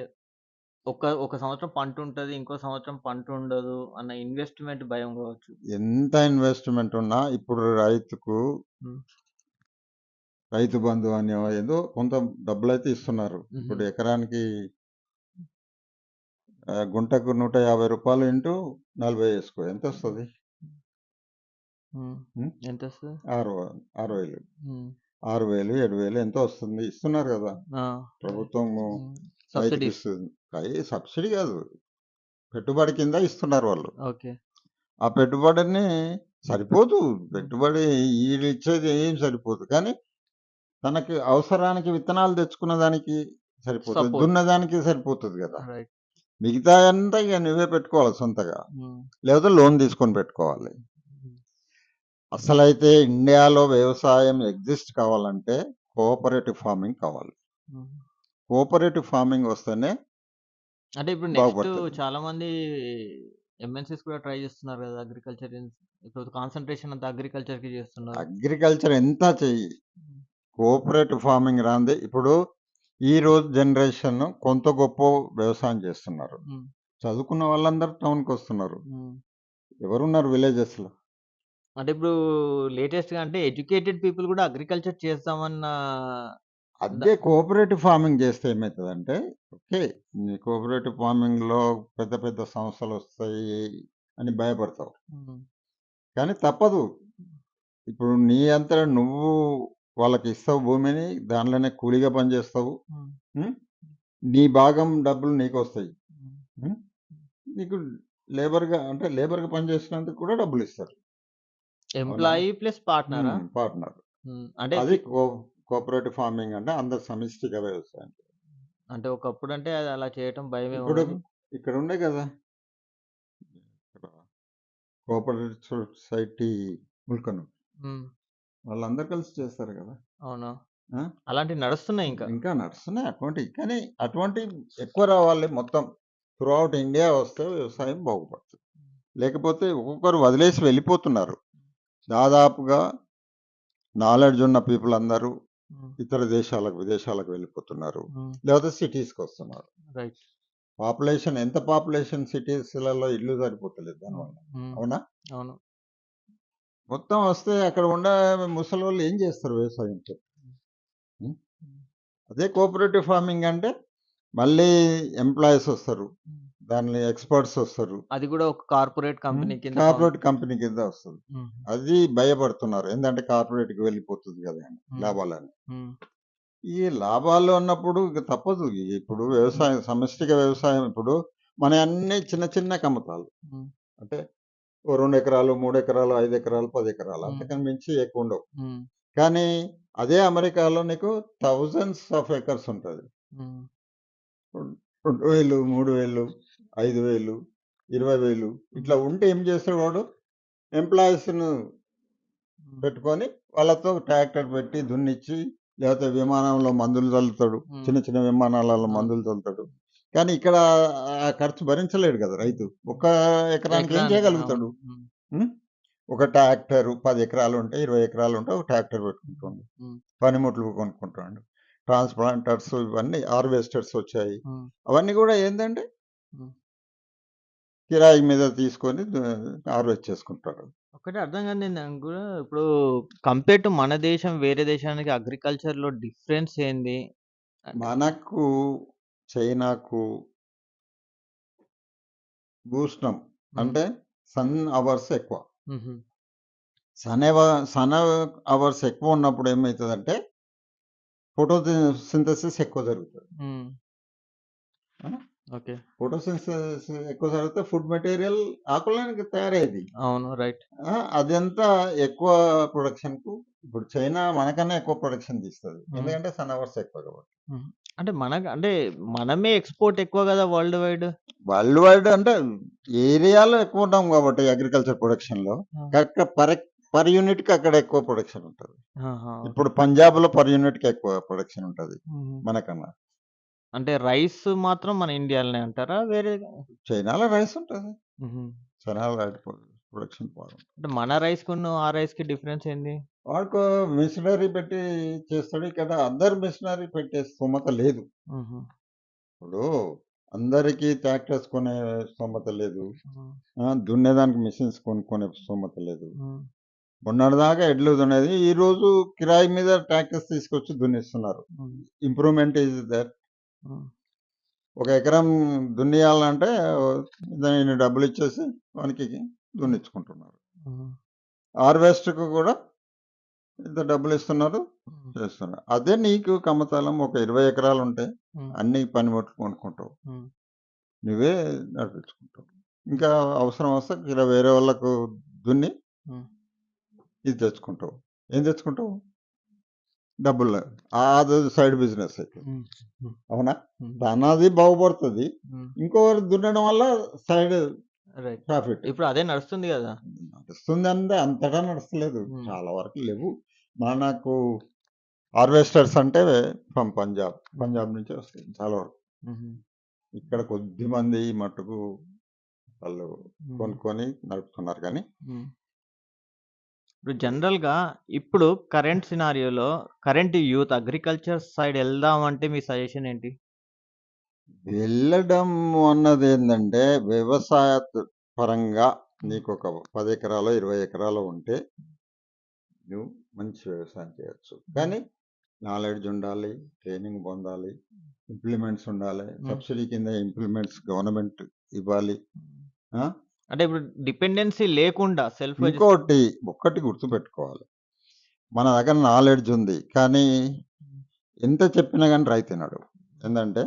A: ఒక సంవత్సరం పంట ఉంటది. ఇంకో సంవత్సరం పంట ఉండదు అన్న ఇన్వెస్ట్‌మెంట్ భయం కావచ్చు.
B: ఎంత ఇన్వెస్ట్‌మెంట్ ఉన్నా ఇప్పుడు రైతుకు రైతు బంధు అని ఏదో కొంత డబ్బులైతే ఇస్తున్నారు. ఇప్పుడు ఎకరానికి గుంటకు రూ. 150 ఇంటూ 40 వేసుకో ఎంతొస్తది?
A: ఎంతొస్తది?
B: 6,000 6,000, 7,000 ఎంతో వస్తుంది. ఇస్తున్నారు కదా! ప్రభుత్వము రైతుకి ఇస్తుంది. సబ్సిడీ కాదు. పెట్టుబడి కింద ఇస్తున్నారు వాళ్ళు.
A: ఓకే.
B: ఆ పెట్టుబడిని సరిపోదు. పెట్టుబడి ఈడిచ్చేది ఏం సరిపోదు. కానీ తనకి అవసరానికి విత్తనాలు తెచ్చుకున్న దానికి సరిపోతది. దున్నదానికి సరిపోతది కదా!
A: రైట్.
B: మిగతాయంతా ఇక నువ్వే పెట్టుకోవాలి సొంతగా. లేకపోతే లోన్ తీసుకొని పెట్టుకోవాలి. అసలైతే ఇండియాలో వ్యవసాయం ఎగ్జిస్ట్ కావాలంటే కోఆపరేటివ్ ఫార్మింగ్ కావాలి. కోఆపరేటివ్ ఫార్మింగ్ వస్తేనే
A: అంటే ఇప్పుడు నెక్స్ట్
B: బాగుపడుతుంది.
A: చాలా మంది ఎంఎన్‌సీస్ కూడా ట్రై చేస్తున్నారు కదా! అగ్రికల్చర్ ఇప్పుడు కాన్సంట్రేషన్ అంతా అగ్రికల్చర్‌కి చేస్తున్నారు.
B: అగ్రికల్చర్ ఎంత చెయ్యి. కోఆపరేటివ్ ఫార్మింగ్ రాంది ఇప్పుడు ఈ రోజు జనరేషన్ కొంత గొప్ప వ్యవసాయం చేస్తున్నారు. చదువుకున్న వాళ్ళందరూ టౌన్‌కి వస్తున్నారు. ఎవరున్నారు విలేజెస్‌లో?
A: అంటే ఇప్పుడు లేటెస్ట్‌గా అంటే ఎడ్యుకేటెడ్ పీపుల్ కూడా అగ్రికల్చర్ చేస్తామన్న
B: అదే కోఆపరేటివ్ ఫార్మింగ్ చేస్తే ఏమైతదంటే ఓకే. నీ కోఆపరేటివ్ ఫార్మింగ్‌లో పెద్ద పెద్ద సమస్యలొస్తాయి అని భయపడతావు. కానీ తప్పదు. ఇప్పుడు నీ అంతట నువ్వు వాళ్ళకి ఇస్తావు భూమిని. దాంట్లోనే కూలీగా పనిచేస్తావు. నీ భాగం డబ్బులు నీకొస్తాయి. నీకు లేబర్‌గా అంటే లేబర్‌గా పనిచేసినందుకు కూడా డబ్బులిస్తారు.
A: ఎంప్లాయీ ప్లస్ పార్ట్నరా?
B: పార్ట్నర్.
A: అంటే
B: అది కోఆపరేటివ్ ఫార్మింగ్ అంటే అందరు సమిష్టిగా వ్యవసాయం.
A: అంటే ఒకప్పుడంటే అది అలా చేయటం భయమేమో
B: ఇప్పుడు
A: గాని
B: ఇక్కడ ఉండే కదా! కోఆపరేటివ్ సొసైటీ ముల్కను. వాళ్ళందరూ కలిసి చేస్తారు కదా!
A: అవునా?
B: ఆ!
A: అలాంటివి నడుస్తున్నాయి ఇంకా.
B: ఇంకా నడుస్తున్నాయి అటువంటివి. కానీ అటువంటివి ఎక్కువ రావాలి మొత్తం. త్రూఅవుట్ ఇండియా వస్తే వ్యవసాయం బాగుపడుతుంది. లేకపోతే ఒక్కొక్కరు వదిలేసి వెళ్ళిపోతున్నారు. దాదాపుగా నాలెడ్జ్ ఉన్న పీపుల్ అందరూ ఇతర దేశాలకు, విదేశాలకు వెళ్ళిపోతున్నారు. లేకపోతే సిటీస్‌కొస్తున్నారు.
A: రైట్.
B: ఎంత పాపులేషన్ సిటీస్‌లలో ఇల్లు సరిపోతలేదు దానివల్ల. అవునా?
A: అవును.
B: మొత్తం వస్తే అక్కడ ఉండే ముసలోళ్ళు ఏం చేస్తారు వ్యవసాయంతో? హ్మ్. అదే కోఆపరేటివ్ ఫార్మింగ్ అంటే మళ్ళీ ఎంప్లాయీస్ వస్తారు. దానిలో ఎక్స్‌పర్ట్స్ వస్తారు.
A: అది గూడా ఒక కార్పొరేట్ కంపెనీ కింద
B: కార్పొరేట్ కంపెనీ కింద వస్తది.
A: హ్మ్.
B: అది భయపడుతున్నారు. ఏందంటే కార్పొరేట్‌కి వెళ్ళిపోతుంది గదా! అని
A: హ్మ్.
B: లాభాలని.
A: హ్మ్.
B: ఈ లాభాలు అన్నప్పుడు ఇక తప్పదు. ఇప్పుడు వ్యవసాయం సమష్టిగ వ్యవసాయం ఇప్పుడు మనయన్నీ చిన్న చిన్న కమతాలు.
A: హ్మ్.
B: అంటే ఓ 2 ఎకరాలు, 3 ఎకరాలు, 5 ఎకరాలు, 10 ఎకరాలు
A: హ్మ్.
B: అంతకని మించి ఎక్కువుండవు.
A: హ్మ్.
B: కానీ అదే అమెరికాలో నీకు థౌసండ్స్ ఆఫ్ ఎకర్స్ ఉంటది.
A: హ్మ్.
B: 2000, 3000, 5000, 20,000 ఇట్లా ఉంటే ఏం చేస్తాడు వాడు ఎంప్లాయీస్‌ను
A: హ్మ్.
B: పెట్టుకొని వాళ్ళతో ట్రాక్టర్ పెట్టి దున్నిచ్చి లేకపోతే విమానంలో మందులు చల్లుతాడు.
A: హ్మ్.
B: చిన్న చిన్న విమానాలలో
A: అవును.
B: మందులు చల్లుతాడు. కానీ ఇక్కడ ఆ ఖర్చు భరించలేడు కదా రైతు. ఒక్క ఎకరానికి ఏం
A: ఎకరానికి అవును.
B: చేయగలుగుతాడు?
A: హ్మ్.
B: హ్మ్. ఒక ట్రాక్టరు 10 ఎకరాలు ఉంటే, 20 ఎకరాలు ఉంటే ఒక ట్రాక్టర్ పెట్టుకుంటుండు.
A: హ్మ్.
B: పనిముట్లు కొనుక్కుంటాడు. ట్రాన్స్‌ప్లాంటర్స్ ఇవన్నీ హార్వెస్టర్స్ వచ్చాయి.
A: హ్మ్.
B: అవన్నీ కూడా ఏందంటే
A: హ్మ్.
B: కిరాయి మీద తీసుకొని హార్వెస్ట్ చేసుకుంటారు.
A: ఒకటి అర్థం కానిది నాకు గూడా ఇప్పుడు కంపేర్ టు మన దేశం, వేరే దేశానికి అగ్రికల్చర్‌లో డిఫరెన్స్ ఏంది? అంటే
B: మనకు చైనాకు భూషణం
A: హ్మ్.
B: అంటే సన్ అవర్స్ ఎక్కువ.
A: హుహు.
B: సన్ అవర్స్ ఎక్కువ ఉన్నప్పుడు ఏమైతదంటే ఫోటోసింథసిస్ ఎక్కువ జరుగుతది.
A: హ్మ్.
B: ఆ!
A: ఓకే.
B: ఫోటోసింథసిస్ ఎక్కువ జరిగితే ఫుడ్ మెటీరియల్ ఆకులకి తయారయ్యేది.
A: అవును. రైట్.
B: అదంతా ఎక్కువ ప్రొడక్షన్‌కు ఇప్పుడు చైనా మనకన్నా ఎక్కువ ప్రొడక్షన్ తీస్తది.
A: హ్మ్.
B: ఎందుకంటే సన్ అవర్స్ ఎక్కువ కాబట్టి.
A: హ్మ్. అంటే మనమే ఎక్స్‌పోర్ట్ ఎక్కువ గదా! World wide.
B: వరల్డ్ వైడ్ అంటే ఏరియాలో ఎక్కువ ఉంటాం కాబట్టి అగ్రికల్చర్ ప్రొడక్షన్‌లో
A: ఆ!
B: కరెక్ట్‌గా పర్ యూనిట్‌కి అక్కడ ఎక్కువ ప్రొడక్షన్ ఉంటది.
A: ఆహా! ఓకే.
B: ఇప్పుడు పంజాబ్‌లో పర్ యూనిట్‌కి ఎక్కువ ప్రొడక్షన్ ఉంటది
A: హుహు.
B: మనకన్నా.
A: అంటే రైస్ మాత్రం మన ఇండియాలోనే అంటారా? వేరే
B: చైనాలో రైస్ ఉంటది.
A: హుహు.
B: చైనాలో రైస్ ప్రొడక్షన్ బాగుంటది.
A: అంటే మన రైస్‌కును, ఆ రైస్‌కి డిఫరెన్స్ ఏంది?
B: వాడికో మిషనరీ పెట్టి చేస్తాడు. ఇక్కడ అందరు మిషనరీ పెట్టే స్తోమత లేదు.
A: హుహు.
B: ఇప్పుడు అందరికీ ట్రాక్టర్స్ కొనే స్తోమత లేదు.
A: హ్మ్.
B: దున్నేదానికి మిషన్స్ కొనుక్కునే స్తోమత లేదు.
A: హ్మ్.
B: మొన్నటిదాకా ఎడ్లు దున్నేది. ఈరోజు కిరాయి మీద ట్రాక్టర్స్ తీసుకొచ్చి దున్నిస్తున్నారు.
A: హ్మ్.
B: Improvement is there.
A: హ్మ్.
B: ఒక ఎకరం దున్నియాలంటే ఇన్ని డబ్బులిచ్చేసి వానికి దున్నించుకుంటున్నారు.
A: హ్మ్.
B: హార్వెస్ట్‌కి కూడా ఇంత డబ్బులిస్తున్నారు,
A: హ్మ్.
B: చేస్తున్నారు. అదే నీకు కమతాలం ఒక 20 ఎకరాలుంటే
A: హ్మ్.
B: అన్ని పనిముట్లు కొనుక్కుంటావు.
A: హ్మ్.
B: నువ్వే నడిపించుకుంటావు. ఇంకా అవసరం వస్తే ఇలా వేరే వాళ్ళకు దున్ని
A: హ్మ్.
B: ఇది తెచ్చుకుంటావు. ఏం తెచ్చుకుంటావు? డబ్బులు. అది సైడ్ బిజినెస్ అయితది.
A: హ్మ్. హ్మ్.
B: అవునా?
A: హ్మ్.
B: తనది బాగుపడుతది.
A: హ్మ్.
B: ఇంకొకరు దున్నడం వల్ల సైడ్
A: రైట్.
B: ప్రాఫిట్.
A: ఇప్పుడు అదే నడుస్తుంది గదా!
B: నడుస్తుందంటే అంతటా నడుస్తలేదు.
A: హ్మ్.
B: చాలా వరకు లేవు. మనకు హార్వెస్టర్స్ అంటే ఫ్రమ్ పంజాబ్.
A: హుహు.
B: పంజాబ్ నుంచే వస్తాయి చాలా వరకు.
A: హుహు.
B: ఇక్కడ కొద్దిమంది మట్టుకు వాళ్ళు
A: హ్మ్.
B: కొనుక్కొని నడుపుతున్నారు గానీ,
A: హ్మ్. ఇప్పుడు జనరల్‌గా ఇప్పుడు కరెంట్ సినారియోలో కరెంట్ యూత్ అగ్రికల్చర్ సైడ్ ఎళ్దామంటే మీ సజెషన్ ఏంటి?
B: వెళ్ళడం అన్నదేందంటే వ్యవసాయ పరంగా
A: హ్మ్.
B: నీకొక 10 ఎకరాలో, 20 ఎకరాలో ఉంటే నువ్వు మంచి వ్యవసాయం చేయొచ్చు.
A: హ్మ్.
B: కానీ నాలెడ్జ్ ఉండాలి, ట్రైనింగ్ పొందాలి, ఇంప్లిమెంట్స్ ఉండాలి.
A: హ్మ్.
B: సబ్సిడీ కింద ఇంప్లిమెంట్స్ గవర్నమెంట్ ఇవ్వాలి.
A: హ్మ్.
B: ఆ!
A: అంటే ఇప్పుడు డిపెండెన్సీ లేకుండా సెల్ఫ్‌గా
B: ఇంకోటి ఒక్కటి గుర్తుపెట్టుకోవాలి. మన దగ్గర నాలెడ్జ్ ఉంది. కానీ
A: హ్మ్.
B: ఎంత చెప్పినా గాని రైతినడు. ఏందంటే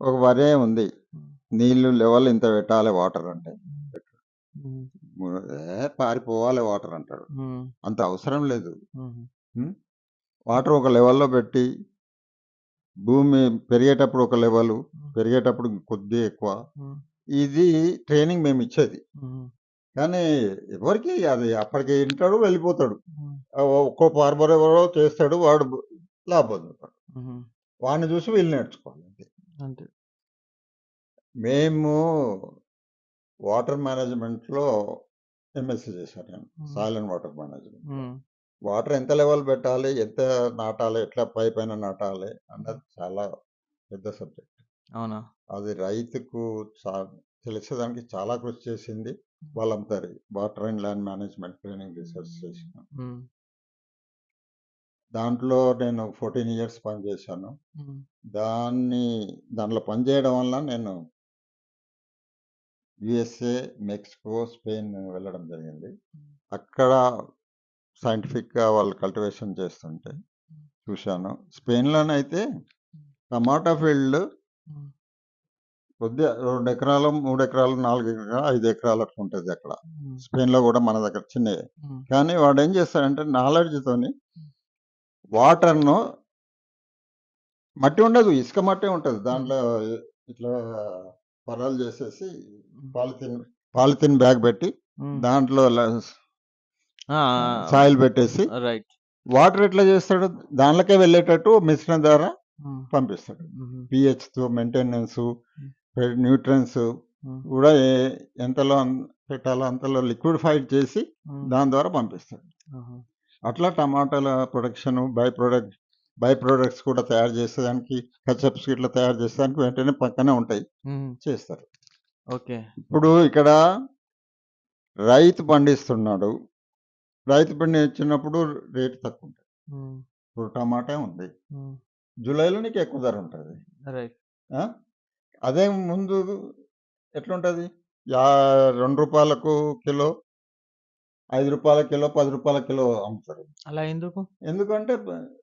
B: ఒక వరే ఉంది.
A: హ్మ్.
B: నీళ్లు లెవెల్ ఇంత పెట్టాలి వాటర్ అంటే.
A: హ్మ్.
B: పారిపోవాలి వాటర్ అంటాడు.
A: హ్మ్.
B: అంత అవసరం లేదు.
A: హుహు.
B: హ్మ్. వాటర్ ఒక లెవెల్‌లో పెట్టి భూమి పెరిగేటప్పుడు ఒక లెవెలు,
A: హ్మ్.
B: పెరిగేటప్పుడు కొద్దిగా ఎక్కువ.
A: హ్మ్.
B: ఇది ట్రైనింగ్ మేమిచ్చేది.
A: హ్మ్.
B: కానీ ఎవరికీ అది అప్పటికి ఇంటాడు, వెళ్ళిపోతాడు.
A: హ్మ్.
B: ఒక్కో ఫార్మర్ ఎవరో చేస్తాడు. వాడు లాభ పొందుతాడు.
A: హుహు.
B: వాడిని చూసి వీళ్ళు నేర్చుకోవాలి అంతే.
A: అంతే.
B: మేము వాటర్ మేనేజ్‌మెంట్‌లో ఎంఎస్సీ చేశాను నేను.
A: హ్మ్.
B: సాయిల్ అండ్ వాటర్ మేనేజ్‌మెంట్‌లో.
A: హ్మ్.
B: వాటర్ ఎంత లెవెల్ పెట్టాలి? ఎంత నాటాలి? ఎట్లా పైపైన నాటాలి?
A: హ్మ్.
B: అన్నది చాలా పెద్ద సబ్జెక్ట్.
A: అవునా?
B: అది రైతుకు చా తెలిసేదానికి చాలా కృషి చేసింది. Walamtari water and land management training research station.
A: Hmm.
B: దాంట్లో నేను 14 ఇయర్స్ పనిచేశాను.
A: హ్మ్.
B: దాంట్లో పనిచేయడం వల్ల నేను యూఎస్ఏ, మెక్సికో, స్పెయిన్ వెళ్ళడం జరిగింది. అక్కడ సైంటిఫిక్‌గా వాళ్ళు కల్టివేషన్ చేస్తుంటే చూశాను. స్పెయిన్‌లోనైతే టమాటా ఫీల్డ్
A: హ్మ్.
B: కొద్దిగా 2 ఎకరాలు, 3 ఎకరాలు, 4 ఎకరాలు, 5 ఎకరాలు అట్లా ఉంటది అక్కడ.
A: హ్మ్.
B: స్పెయిన్‌లో కూడా మన దగ్గర చిన్నయే.
A: హ్మ్.
B: కానీ వాడేం చేస్తాడంటే నాలెడ్జ్‌తోని వాటర్‌ను మట్టి ఉండదు. ఇసుక మట్టే ఉంటది. దాంట్లో ఇట్లా పొరలు చేసేసి పాలిథీన్ బ్యాగ్ పెట్టి
A: హ్మ్.
B: దాంట్లో
A: ఆ!
B: సాయిల్ పెట్టేసి
A: రైట్.
B: వాటర్ ఎట్లా చేస్తాడు? దాంట్లోకే వెళ్ళేటట్టు మిశ్రమం ద్వారా
A: హ్మ్.
B: పంపిస్తాడు.
A: హుహు.
B: పీహెచ్‌తో మెయింటెనెన్సు,
A: హ్మ్.
B: న్యూట్రియన్స్
A: హ్మ్.
B: కూడా ఎంతలో పెట్టాలో అంతలో లిక్విడిఫైడ్ చేసి
A: హ్మ్.
B: దాని ద్వారా పంపిస్తాడు.
A: ఆహా!
B: అట్లా టమాటాల ప్రొడక్షన్ బై ప్రొడక్ట్స్ కూడా తయారు చేసేదానికి కచప్స్ ఇట్లా తయారు చేసేదానికి వెంటనే పక్కనే ఉంటాయి.
A: హ్మ్.
B: చేస్తారు.
A: ఓకే.
B: ఇప్పుడు ఇక్కడ రైతు పండిస్తున్నాడు. రైతు పండించినప్పుడు రేటు తక్కువ ఉంటుంది.
A: హ్మ్.
B: ఇప్పుడు టమాటా ఉంది.
A: హ్మ్.
B: జూలైలో నీకు ఎక్కువ ధర ఉంటుంది.
A: రైట్.
B: అదే ముందు ఎట్లుంటది? ₹2 కిలో, ₹5 కిలో, ₹10 కిలో అమ్ముతారు.
A: అలా ఎందుకు?
B: ఎందుకంటే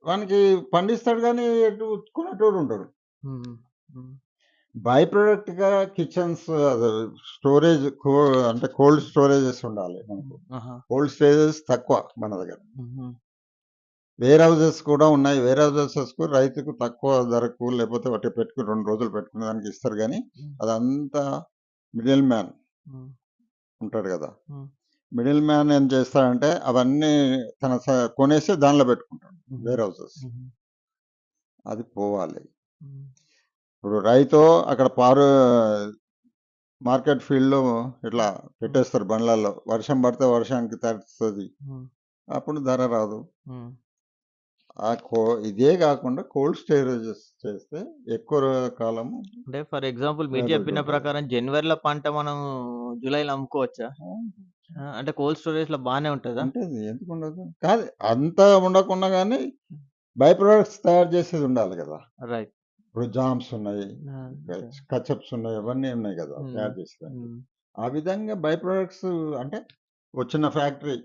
B: వానికి పండిస్తాడు గానీ ఎటు కొనేటోడు ఉండడు.
A: హ్మ్. హ్మ్.
B: బై ప్రొడక్ట్‌గా కిచెన్స్ స్టోరేజ్ అంటే కోల్డ్ స్టోరేజెస్ ఉండాలి మనకు.
A: ఆహా!
B: కోల్డ్ స్టోరేజెస్ తక్కువ మన దగ్గర.
A: హుహు.
B: వేర్ హౌసెస్ కూడా ఉన్నాయి. వేర్ హౌసెస్‌కు రైతుకు తక్కువ ధరకు లేకపోతే వట్టి పెట్టుకొని 2 రోజులు పెట్టుకునే దానికి ఇస్తారు గానీ,
A: హ్మ్.
B: అదంతా మిడిల్ మ్యాన్
A: హ్మ్.
B: ఉంటాడు గదా!
A: హ్మ్.
B: మిడిల్ మ్యాన్ ఏం చేస్తాడంటే అవన్నీ తన కొనేసి దానిలో పెట్టుకుంటాడు.
A: హుహు.
B: Warehouses.
A: హుహు.
B: అది పోవాలి.
A: హ్మ్.
B: ఇప్పుడు రైతు అక్కడ మార్కెట్ ఫీల్డ్‌లో ఇట్లా పెట్టేస్తారు బండ్లల్లో. వర్షం పడితే వర్షానికి తడుస్తది.
A: హ్మ్.
B: అప్పుడు ధర రాదు.
A: హ్మ్.
B: ఆ కో ఇదే గాకుండా కోల్డ్ స్టోరేజెస్ చేస్తే ఎక్కువ కాలము
A: అంటే ఫర్ ఎగ్జాంపుల్ మీరు
B: అవైలబిలిటీ
A: చెప్పిన
B: ఉంటది.
A: ప్రకారం జనవరిలో పంట మనం జూలైలో అమ్ముకోవచ్చా? అంటే కోల్డ్ స్టోరేజ్‌లో బానే ఉంటదా?
B: ఉంటది. ఎందుకుండదు? కాదు అంతా ఉండకున్నా గానీ బై ప్రొడక్ట్స్ తయారు చేసేది ఉండాలి గదా!
A: రైట్.
B: ఇప్పుడు జామ్స్ ఉన్నాయి.
A: ఆ! ఓకే.
B: కచప్స్ ఉన్నాయి. అవన్నీ ఉన్నాయి గదా!
A: హ్మ్.
B: తయారు చేసేదానికి.
A: హ్మ్.
B: ఆ విధంగా బై ప్రొడక్ట్స్ అంటే ఒక చిన్న ఫ్యాక్టరీ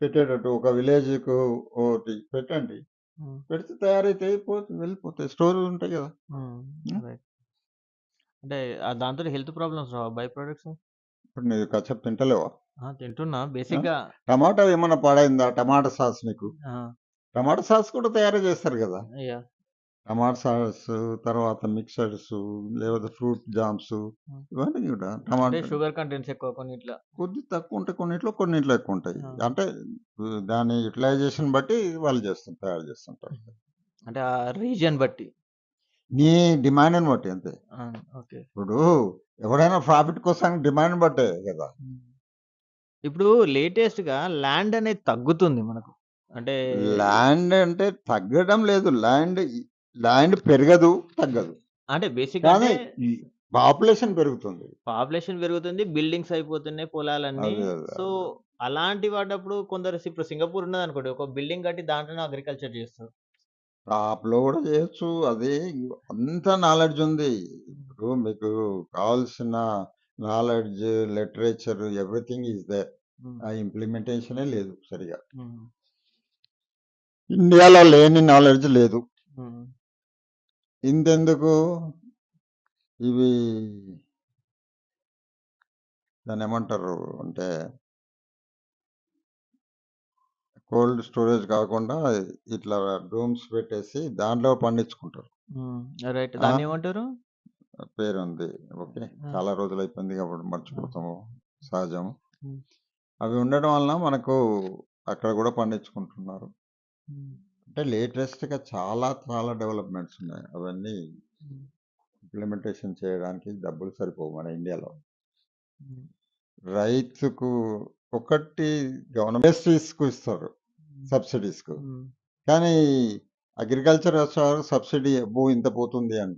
B: పెట్టేటట్టు ఒక విలేజ్‌కు ఒకటి పెట్టండి.
A: హ్మ్.
B: పెడితే తయారైతాయి వెళ్ళిపోతాయి. స్టోర్‌లు ఉంటాయి గదా!
A: హ్మ్.
B: హ్మ్.
A: రైట్. అంటే దాంతోటి హెల్త్ ప్రాబ్లమ్స్ రావా బై ప్రొడక్ట్స్?
B: ఇప్పుడు నీవు కచప్ తింటలేవా?
A: తింటున్నా
B: ఆ!
A: బేసిక్‌గా.
B: టమాటా ఏమన్నా పాడైందా? టమాటా సాస్ నీకు?
A: ఆ!
B: టమాటా సాస్ కూడా తయారు చేస్తారు గదా!
A: యాహ్!
B: టమాటా సాస్ తర్వాత మిక్చర్సు లేకపోతే ఫ్రూట్ జామ్సు
A: హ్మ్.
B: ఇవన్నీ గూడా
A: అంటే
B: టమాటా
A: షుగర్ కంటెంట్స్ ఎక్కువ కొన్నిట్ల.
B: తక్కువ ఉంటాయి కొన్నిట్లో, కొన్నిట్లో ఎక్కువ ఉంటాయి.
A: ఆ!
B: అంటే దాని యుటిలైజేషన్ బట్టి వాళ్ళు తయారు చేస్తుంటారు.
A: అంటే ఆ రీజియన్ బట్టి.
B: నీ డిమాండ్‌ని బట్టి అంతే.
A: ఆ! ఓకే.
B: ఇప్పుడు ఎవరైనా ప్రాఫిట్ కోసం డిమాండ్ బట్టే గదా!
A: హ్మ్. ఇప్పుడు లేటెస్ట్‌గా ల్యాండ్ అనేది తగ్గుతుంది మనకు. అంటే
B: ల్యాండ్ అంటే తగ్గడం లేదు. ల్యాండ్ పెరగదు, తగ్గదు.
A: అంటే బేసిక్‌గా అంటే
B: కానీ ఈ పాపులేషన్ పెరుగుతుంది.
A: పాపులేషన్ పెరుగుతుంది. బిల్డింగ్స్ అయిపోతున్నాయి పొలాలన్నీ.
B: అదే. అదే.
A: సో,
B: అదే.
A: అలాంటి వాటప్పుడు కొందరు ఇప్పుడు సింగపూర్ ఉన్నదనుకోండి. ఒక బిల్డింగ్ కట్టి దాంట్లోనే అగ్రికల్చర్ చేస్తారు.
B: టాప్‌లో గూడా చేయొచ్చు. అది అంత నాలెడ్జ్ ఉంది.
A: హ్మ్.
B: ఇప్పుడు మీకు కావాల్సిన knowledge, literature everything is there.
A: హ్మ్.
B: ఆ ఇంప్లిమెంటేషనే లేదు సరిగ్గా.
A: హ్మ్.
B: ఇండియాలో లేని నాలెడ్జ్ లేదు.
A: హ్మ్.
B: ఇంతెందుకు ఇవి దాన్నేమంటారు అంటే కోల్డ్ స్టోరేజ్ కాకుండా ఇట్లా డూమ్స్ పెట్టేసి దాంట్లో పండించుకుంటారు.
A: హ్మ్. రైట్.
B: ఆ!
A: దాన్నేమంటారు?
B: పేరుంది. ఓకే.
A: ఆ!
B: చాలా రోజులైపోయింది కాబట్టి
A: ఆ!
B: మర్చిపోతాము. సహజం.
A: హ్మ్.
B: అవి ఉండడం వలన మనకు అక్కడ గూడా పండించుకుంటున్నారు.
A: హ్మ్.
B: అంటే లేటెస్ట్‌గా చాలా చాలా డెవలప్‌మెంట్స్ ఉన్నాయి. అవన్నీ
A: హ్మ్.
B: ఇంప్లిమెంటేషన్ చేయడానికి డబ్బులు సరిపోవు మన ఇండియాలో.
A: హ్మ్.
B: రైతుకు ఒకటి ఇండస్ట్రీస్‌కు ఇస్తారు
A: హ్మ్.
B: సబ్సిడీస్‌కు.
A: హ్మ్.
B: కానీ అగ్రికల్చర్ వచ్చేవరకు సబ్సిడీ అబ్బో! ఇంత పోతుంది అని.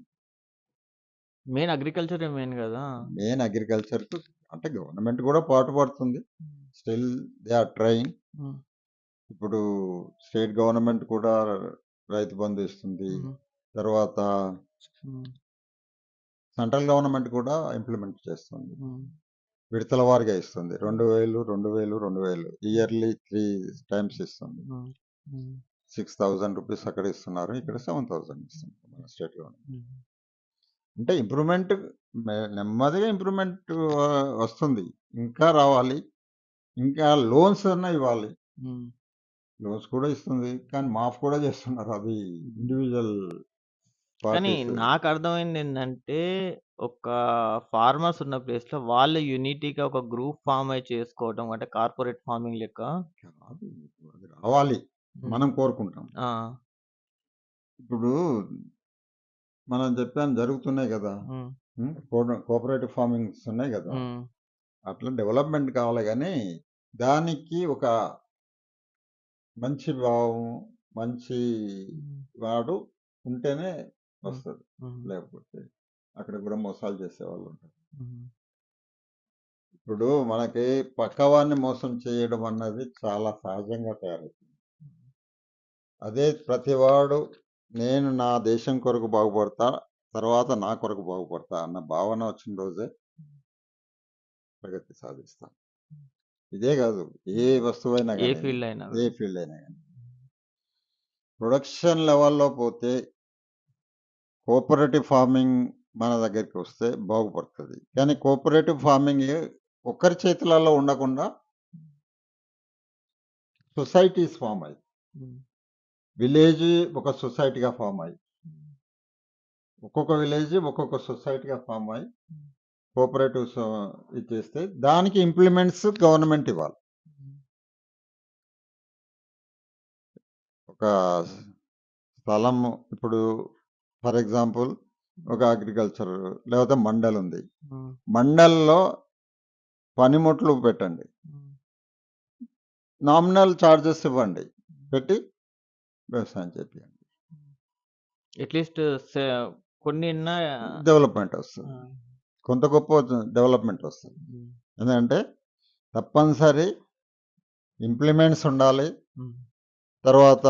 A: మెయిన్ అగ్రికల్చరే మెయిన్ గదా!
B: మెయిన్ అగ్రికల్చర్‌కు అంటే గవర్నమెంట్ కూడా పాటుపడుతుంది. Still they are trying. ఇప్పుడు స్టేట్ గవర్నమెంట్ కూడా రైతు బంధు ఇస్తుంది. తర్వాత సెంట్రల్ గవర్నమెంట్ కూడా ఇంప్లిమెంట్ చేస్తుంది. విడతల వారీగా ఇస్తుంది. 2000, 2000, 2000 ఇయర్లీ 3 టైమ్స్ ఇస్తుంది. 6000 రూపీస్ అక్కడ ఇస్తున్నారు. ఇక్కడ 7000 ఇస్తున్నారు మన స్టేట్ గవర్నమెంట్. అంటే ఇంప్రూవ్మెంట్ నెమ్మదిగా ఇంప్రూవ్మెంట్ వస్తుంది. ఇంకా రావాలి. ఇంకా లోన్స్ అన్నా ఇవ్వాలి. లోన్స్ కూడా ఇస్తుంది. కానీ మాఫ్ కూడా చేస్తున్నారు. అది ఇండివిజువల్
A: కానీ
B: పార్టీస్.
A: నాకు అర్థమైంది ఏంటంటే, ఒక ఫార్మర్స్ ఉన్న ప్లేస్‌లో వాళ్ళు యూనిటీగా ఒక గ్రూప్ ఫార్మ్ అయి చేసుకోవడం అంటే కార్పొరేట్ ఫార్మింగ్ లెక్క.
B: కాదు. అది రావాలి.
A: హ్మ్.
B: మనం కోరుకుంటాం.
A: ఆ!
B: ఇప్పుడు మనం చెప్పాను జరుగుతున్నాయి కదా!
A: హ్మ్.
B: కోఆపరేటివ్ ఫార్మింగ్స్ ఉన్నాయి కదా!
A: హ్మ్.
B: అట్లా డెవలప్మెంట్ కావాలి కానీ దానికి ఒక మంచి భావం, మంచి వాడు ఉంటేనే వస్తుంది. లేకపోతే అక్కడ కూడా మోసాలు చేసేవాళ్ళు ఉంటారు. ఇప్పుడు మనకి పక్కవాడిని మోసం చేయడం అన్నది చాలా సహజంగా తయారవుతుంది. అదే ప్రతివాడు నేను నా దేశం కొరకు బాగుపడతా, తర్వాత నా కొరకు బాగుపడతా అన్న భావన వచ్చిన రోజే ప్రగతి సాధిస్తాం. ఇదే కాదు, ఏ వస్తువైనా
A: ఏ
B: కానీ,
A: ఫీల్డ్ అయినా
B: ఏ ఫీల్డ్ అయినా కానీ. ప్రొడక్షన్ లెవెల్లో పోతే కోఆపరేటివ్ ఫార్మింగ్ మన దగ్గరికి వస్తే బాగుపడుతుంది. కానీ కోఆపరేటివ్ ఫార్మింగ్ ఒక్కరి చేతులలో ఉండకుండా సొసైటీస్ ఫామ్ అయ్యి, విలేజ్ ఒక సొసైటీగా ఫామ్ అయ్యి, ఒక్కొక్క విలేజ్ ఒక్కొక్క సొసైటీగా ఫామ్ అయ్యి కోఆపరేటివ్స్ ఇచ్చేస్తే దానికి ఇంప్లిమెంట్స్ గవర్నమెంట్ ఇవ్వాలి. ఒక స్థలం ఇప్పుడు ఫర్ ఎగ్జాంపుల్ ఒక అగ్రికల్చర్ లేకపోతే మండల్ ఉంది. మండల్లో పనిముట్లు పెట్టండి, నామినల్ చార్జెస్ ఇవ్వండి, పెట్టి వ్యవసాయం చేయండి.
A: అట్లీస్ట్ కొన్ని
B: డెవలప్మెంట్ వస్తుంది, కొంత గొప్ప డెవలప్మెంట్ వస్తుంది. ఎందుకంటే తప్పనిసరి ఇంప్లిమెంట్స్ ఉండాలి, తర్వాత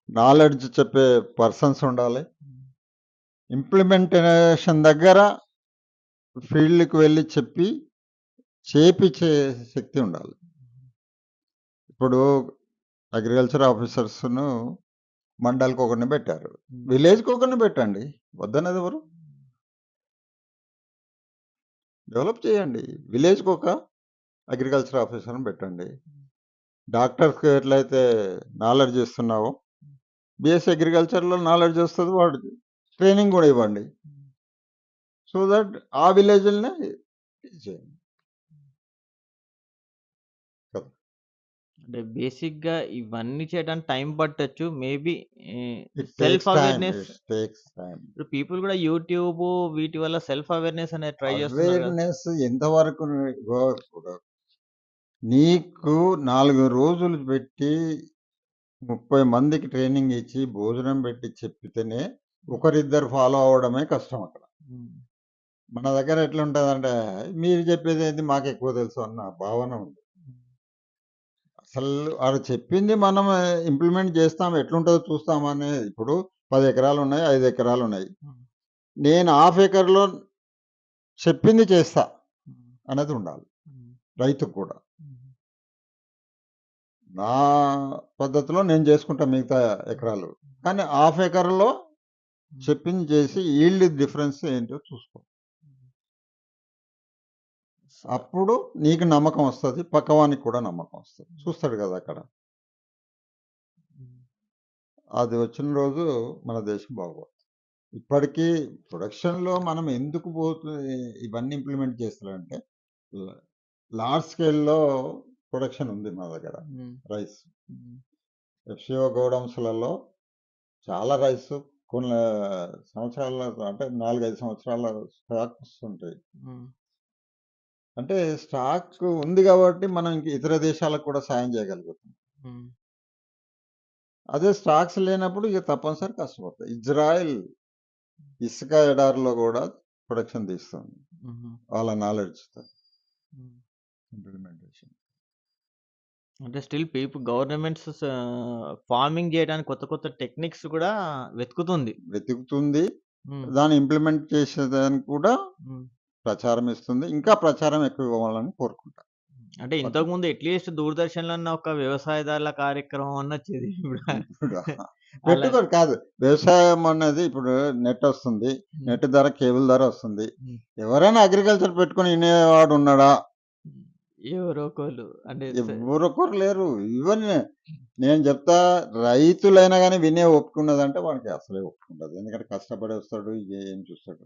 B: నాలెడ్జ్ చెప్పే పర్సన్స్ ఉండాలి, ఇంప్లిమెంటేషన్ దగ్గర ఫీల్డ్కి వెళ్ళి చెప్పి చేపించే శక్తి ఉండాలి. ఇప్పుడు అగ్రికల్చర్ ఆఫీసర్స్ను మండల్కి ఒకరిని పెట్టారు, విలేజ్కి ఒకరిని పెట్టండి, వద్దన్నది ఎవరు? డెవలప్ చేయండి, విలేజ్కి ఒక అగ్రికల్చర్ ఆఫీసర్ని పెట్టండి. డాక్టర్స్కి ఎట్లయితే నాలెడ్జ్ ఇస్తున్నావో బిఎస్సీ అగ్రికల్చర్లో నాలెడ్జ్ వస్తుంది, వాడు ట్రైనింగ్ కూడా ఇవ్వండి. సో దట్ ఆ విలేజ్లనే చేయండి.
A: అంటే బేసిక్‌గా ఇవన్నీ చేయడానికి టైం పట్టొచ్చు. Maybe
B: It
A: self
B: takes time.
A: Awareness
B: It takes time.
A: ఇప్పుడు పీపుల్ కూడా యూట్యూబ్ వీటి వల్ల సెల్ఫ్ అవేర్‌నెస్ అనేది ట్రై చేస్తున్నారు కదా!
B: అవేర్నెస్ ఎంతవరకు కూడా నీకు 4 రోజులు పెట్టి 30 మందికి ట్రైనింగ్ ఇచ్చి భోజనం పెట్టి చెప్పితేనే ఒకరిద్దరు ఫాలో అవడమే కష్టం అక్కడ. మన దగ్గర ఎట్లుంటుందంటే మీరు చెప్పేది ఏంటి మాకు ఎక్కువ తెలుసు అన్న భావన ఉంది. అసలు వాడు చెప్పింది మనం ఇంప్లిమెంట్ చేస్తాం, ఎట్లుంటుందో చూస్తామనే. ఇప్పుడు 10 ఎకరాలు ఉన్నాయి, 5 ఎకరాలు ఉన్నాయి, నేను హాఫ్ ఎకర్లో చెప్పింది చేస్తా అనేది ఉండాలి రైతుకు కూడా. నా పద్ధతిలో నేను చేసుకుంటా మిగతా ఎకరాలు, కానీ హాఫ్ ఎకర్లో చెప్పింది చేసి ఈల్డ్ డిఫరెన్స్ ఏంటో చూసుకో. అప్పుడు నీకు నమ్మకం వస్తుంది, పక్కవానికి కూడా నమ్మకం వస్తుంది, చూస్తాడు కదా అక్కడ. అది వచ్చిన రోజు మన దేశం బాగుపడుతుంది. ఇప్పటికీ ప్రొడక్షన్లో మనం ఎందుకు పోతుంది ఇవన్నీ ఇంప్లిమెంట్ చేస్తారంటే లార్జ్ స్కేల్లో ప్రొడక్షన్ ఉంది మన దగ్గర. రైస్ ఎఫ్సిఓ గోడౌన్స్లలో చాలా రైస్ కొన్ని సంవత్సరాల అంటే 4-5 సంవత్సరాల స్టాక్ వస్తుంటాయి. అంటే స్టాక్ ఉంది కాబట్టి మనం ఇంక ఇతర దేశాలకు కూడా సాయం చేయగలుగుతాం. అదే స్టాక్స్ లేనప్పుడు ఇక తప్పనిసరి కష్టపడతాయి. ఇజ్రాయెల్ ఇసుక ఎడారిలో కూడా ప్రొడక్షన్ తీస్తుంది
A: హుహు.
B: వాళ్ళ నాలెడ్జ్‌తో
A: హ్మ్.
B: ఇంప్లిమెంటేషన్.
A: అంటే స్టిల్ గవర్నమెంట్స్ ఫార్మింగ్ జేయడానికి కొత్త కొత్త టెక్నిక్స్ గూడా వెతుకుతుంది.
B: వెతుకుతుంది.
A: హ్మ్.
B: దాన్ని ఇంప్లిమెంట్ చేసేదానికి కూడా
A: హ్మ్.
B: ప్రచారం ఇస్తుంది. ఇంకా ప్రచారం ఎక్కువ ఇవ్వాలని కోరుకుంటా.
A: అంటే
B: ఓకే.
A: ఇంతకుముందు అట్‌లీస్ట్ దూరదర్శన్‌లో అన్న ఒక వ్యవసాయదారుల కార్యక్రమం అన్నా వచ్చేది. ఇప్పుడు
B: ఇప్పుడు
A: అలా
B: పెట్టుబడి కాదు. వ్యవసాయం అనేది ఇప్పుడు నెట్ వస్తుంది.
A: హ్మ్.
B: నెట్ ధర, కేబుల్ ధర వస్తుంది.
A: హ్మ్.
B: ఎవరైనా అగ్రికల్చర్ పెట్టుకొని వినేవాడు ఉన్నాడా?
A: హ్మ్. ఎవరో ఒకళ్ళు అంటే
B: ఎవ్వరొకరు లేరు. ఈవెన్ నేను చెప్తా, రైతులైనా గాని వినే ఓపిక ఉన్నదంటే వాడికి అసలే ఓపిక ఉండదు. ఎందుకంటే కష్టపడి వస్తాడు. ఏం చూస్తాడు?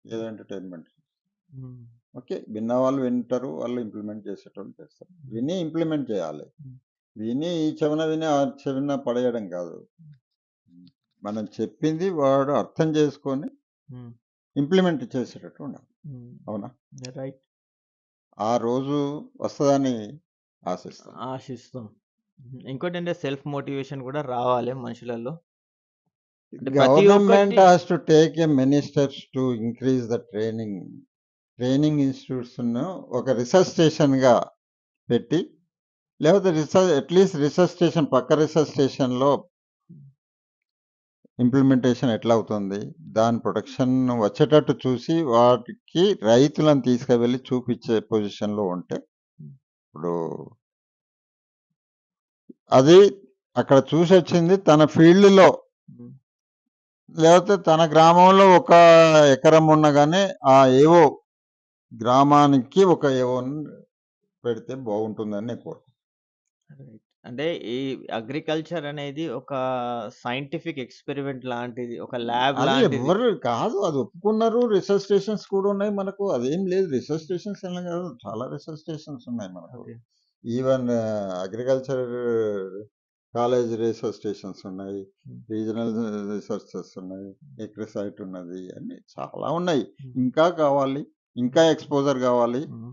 B: ఏదో ఎంటర్‌టైన్‌మెంట్.
A: హ్మ్.
B: ఓకే. విన్నవాళ్ళు వింటారు. వాళ్ళు ఇంప్లిమెంట్ చేసేటోళ్ళు చేస్తారు. విని ఇంప్లిమెంట్ చేయాలి.
A: హ్మ్.
B: విని ఈ చెవిన విని ఆ చెవిన పడేయడం కాదు. మనం చెప్పింది వాడు అర్థం చేసుకొని
A: హ్మ్.
B: ఇంప్లిమెంట్ చేసేటట్టు ఉండాలి.
A: హ్మ్.
B: అవునా?
A: రైట్.
B: ఆ రోజు వస్తదని ఆశిస్తాం.
A: ఆశిస్తాం. ఇంకోటంటే సెల్ఫ్ మోటివేషన్ గూడా రావాలి మనుషులలో. అంటే ప్రతి
B: గవర్నమెంట్
A: ఒక్కటి
B: has to take many steps to increase the training. Training ఇన్‌స్టిట్యూట్స్‌ను ఒక రిసర్చ్ స్టేషన్‌గా పెట్టి, లేకపోతే అట్‌లీస్ట్ రిసర్చ్ స్టేషన్ పక్క రిసర్చ్ స్టేషన్‌లో ఇంప్లిమెంటేషన్ ఎట్లా అవుతుంది? దాని ప్రొడక్షన్ వచ్చేటట్టు చూసి, వాటికి రైతులను తీసుకువెళ్ళి చూపిచ్చే పొజిషన్‌లో ఉంటే, ఇప్పుడు అది అక్కడ చూసొచ్చింది తన ఫీల్డ్‌లో
A: హ్మ్.
B: లేకపోతే తన గ్రామంలో ఒక ఎకరం ఉన్న గాని, ఆ ఏవో గ్రామానికి ఒక ఏవోని పెడితే బాగుంటుందని నేను కోరుకుంటున్నాను.
A: రైట్. అంటే ఈ అగ్రికల్చర్ అనేది ఒక సైంటిఫిక్ ఎక్స్‌పెరిమెంట్ లాంటిది. ఒక ల్యాబ్
B: అది
A: లాంటిది.
B: ఎవ్వరు కాదు. అది ఒప్పుకున్నారు. రిసర్చ్ స్టేషన్స్ కూడా ఉన్నాయి మనకు. అదేం లేదు. రిసర్చ్ స్టేషన్స్ అని కాదు. చాలా రిసర్చ్ స్టేషన్స్ ఉన్నాయి మనకు.
A: Okay.
B: Even agriculture college research stations ఉన్నాయి.
A: హ్మ్.
B: రీజనల్ రిసర్చెస్ ఉన్నాయి. ఎక్రిసైట్ ఉన్నది. అన్నీ చాలా ఉన్నాయి.
A: హ్మ్.
B: ఇంకా కావాలి. ఇంకా ఎక్స్‌పోజర్ కావాలి.
A: హ్మ్.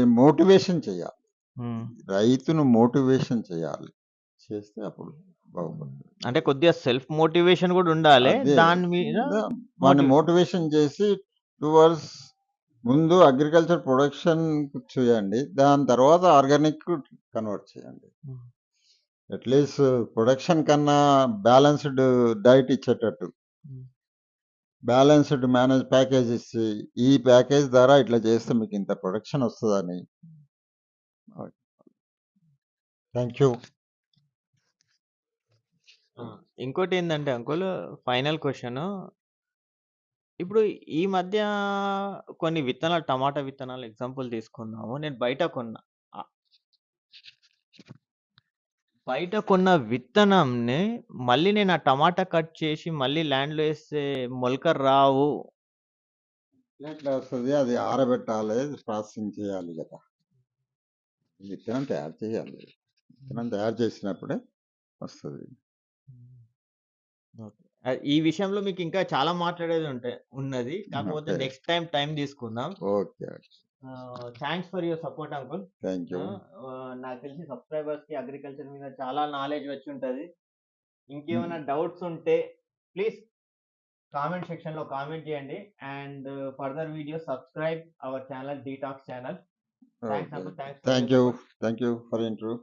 B: మోటివేషన్ చేయాలి.
A: హ్మ్.
B: రైతును మోటివేషన్ చేయాలి. చేస్తే అప్పుడు బాగుపడుతుంది.
A: అంటే కొద్దిగా సెల్ఫ్ మోటివేషన్ గూడా ఉండాలే.
B: అదే.
A: దాని మీద
B: వాడిని
A: మోటివే
B: మోటివేషన్ చేసి టువర్డ్స్ ముందు అగ్రికల్చర్ ప్రొడక్షన్ చేయండి. దాని తర్వాత ఆర్గానిక్ కన్వర్ట్ చేయండి.
A: హ్మ్.
B: అట్‌లీస్ట్ ప్రొడక్షన్ కన్నా బ్యాలెన్స్‌డ్ డైట్ ఇచ్చేటట్టు.
A: హ్మ్.
B: బ్యాలెన్స్‌డ్ ప్యాకేజ్ ఇచ్చి, ఈ ప్యాకేజ్ ద్వారా ఇట్లా చేస్తే మీకు ఇంత ప్రొడక్షన్ వస్తదని. Thank you.
A: ఆ! ఇంకోటేందంటే అంకుల్ ఫైనల్ క్వెషను. ఇప్పుడు ఈ మధ్య కొన్ని విత్తనాలు టమాటా విత్తనాలు ఎగ్జాంపుల్ తీసుకుందాము. నేను బయట కొన్నా. ఆహ్, బయట కొన్న విత్తనంని మళ్ళీ నేను ఆ టమాటా కట్ చేసి మళ్ళీ ల్యాండ్‌లో ఏస్తే మొలకలు రావు.
B: ఎట్లా వస్తది? అది ఆరబెట్టాలి. ప్రాసెసింగ్ చేయాలి కదా! విత్తనం తయారు చేయాలి. విత్తనం తయారు చేసినప్పుడే వస్తది.
A: ఓకే. ఈ విషయంలో మీకింకా చాలా మాట్లాడేది ఉన్నది. కాకపోతే
B: ఓకే.
A: నెక్స్ట్ టైమ్ తీసుకుందాం.
B: Okay.
A: Thanks for your support uncle.
B: Thank you.
A: నాకు తెలిసి సబ్‌స్క్రైబర్స్‌కి అగ్రికల్చర్ మీద చాలా నాలెడ్జ్ వచ్చుంటది.
B: హ్మ్.
A: ఇంకేమైనా డౌట్స్ ఉంటే ప్లీజ్ కామెంట్ సెక్షన్‌లో కామెంట్ చేయండి. And further videos subscribe our channel detox channel. Thanks
B: okay.
A: Uncle. Thanks for
B: thank
A: your
B: you.
A: Support.
B: Thank you for interview.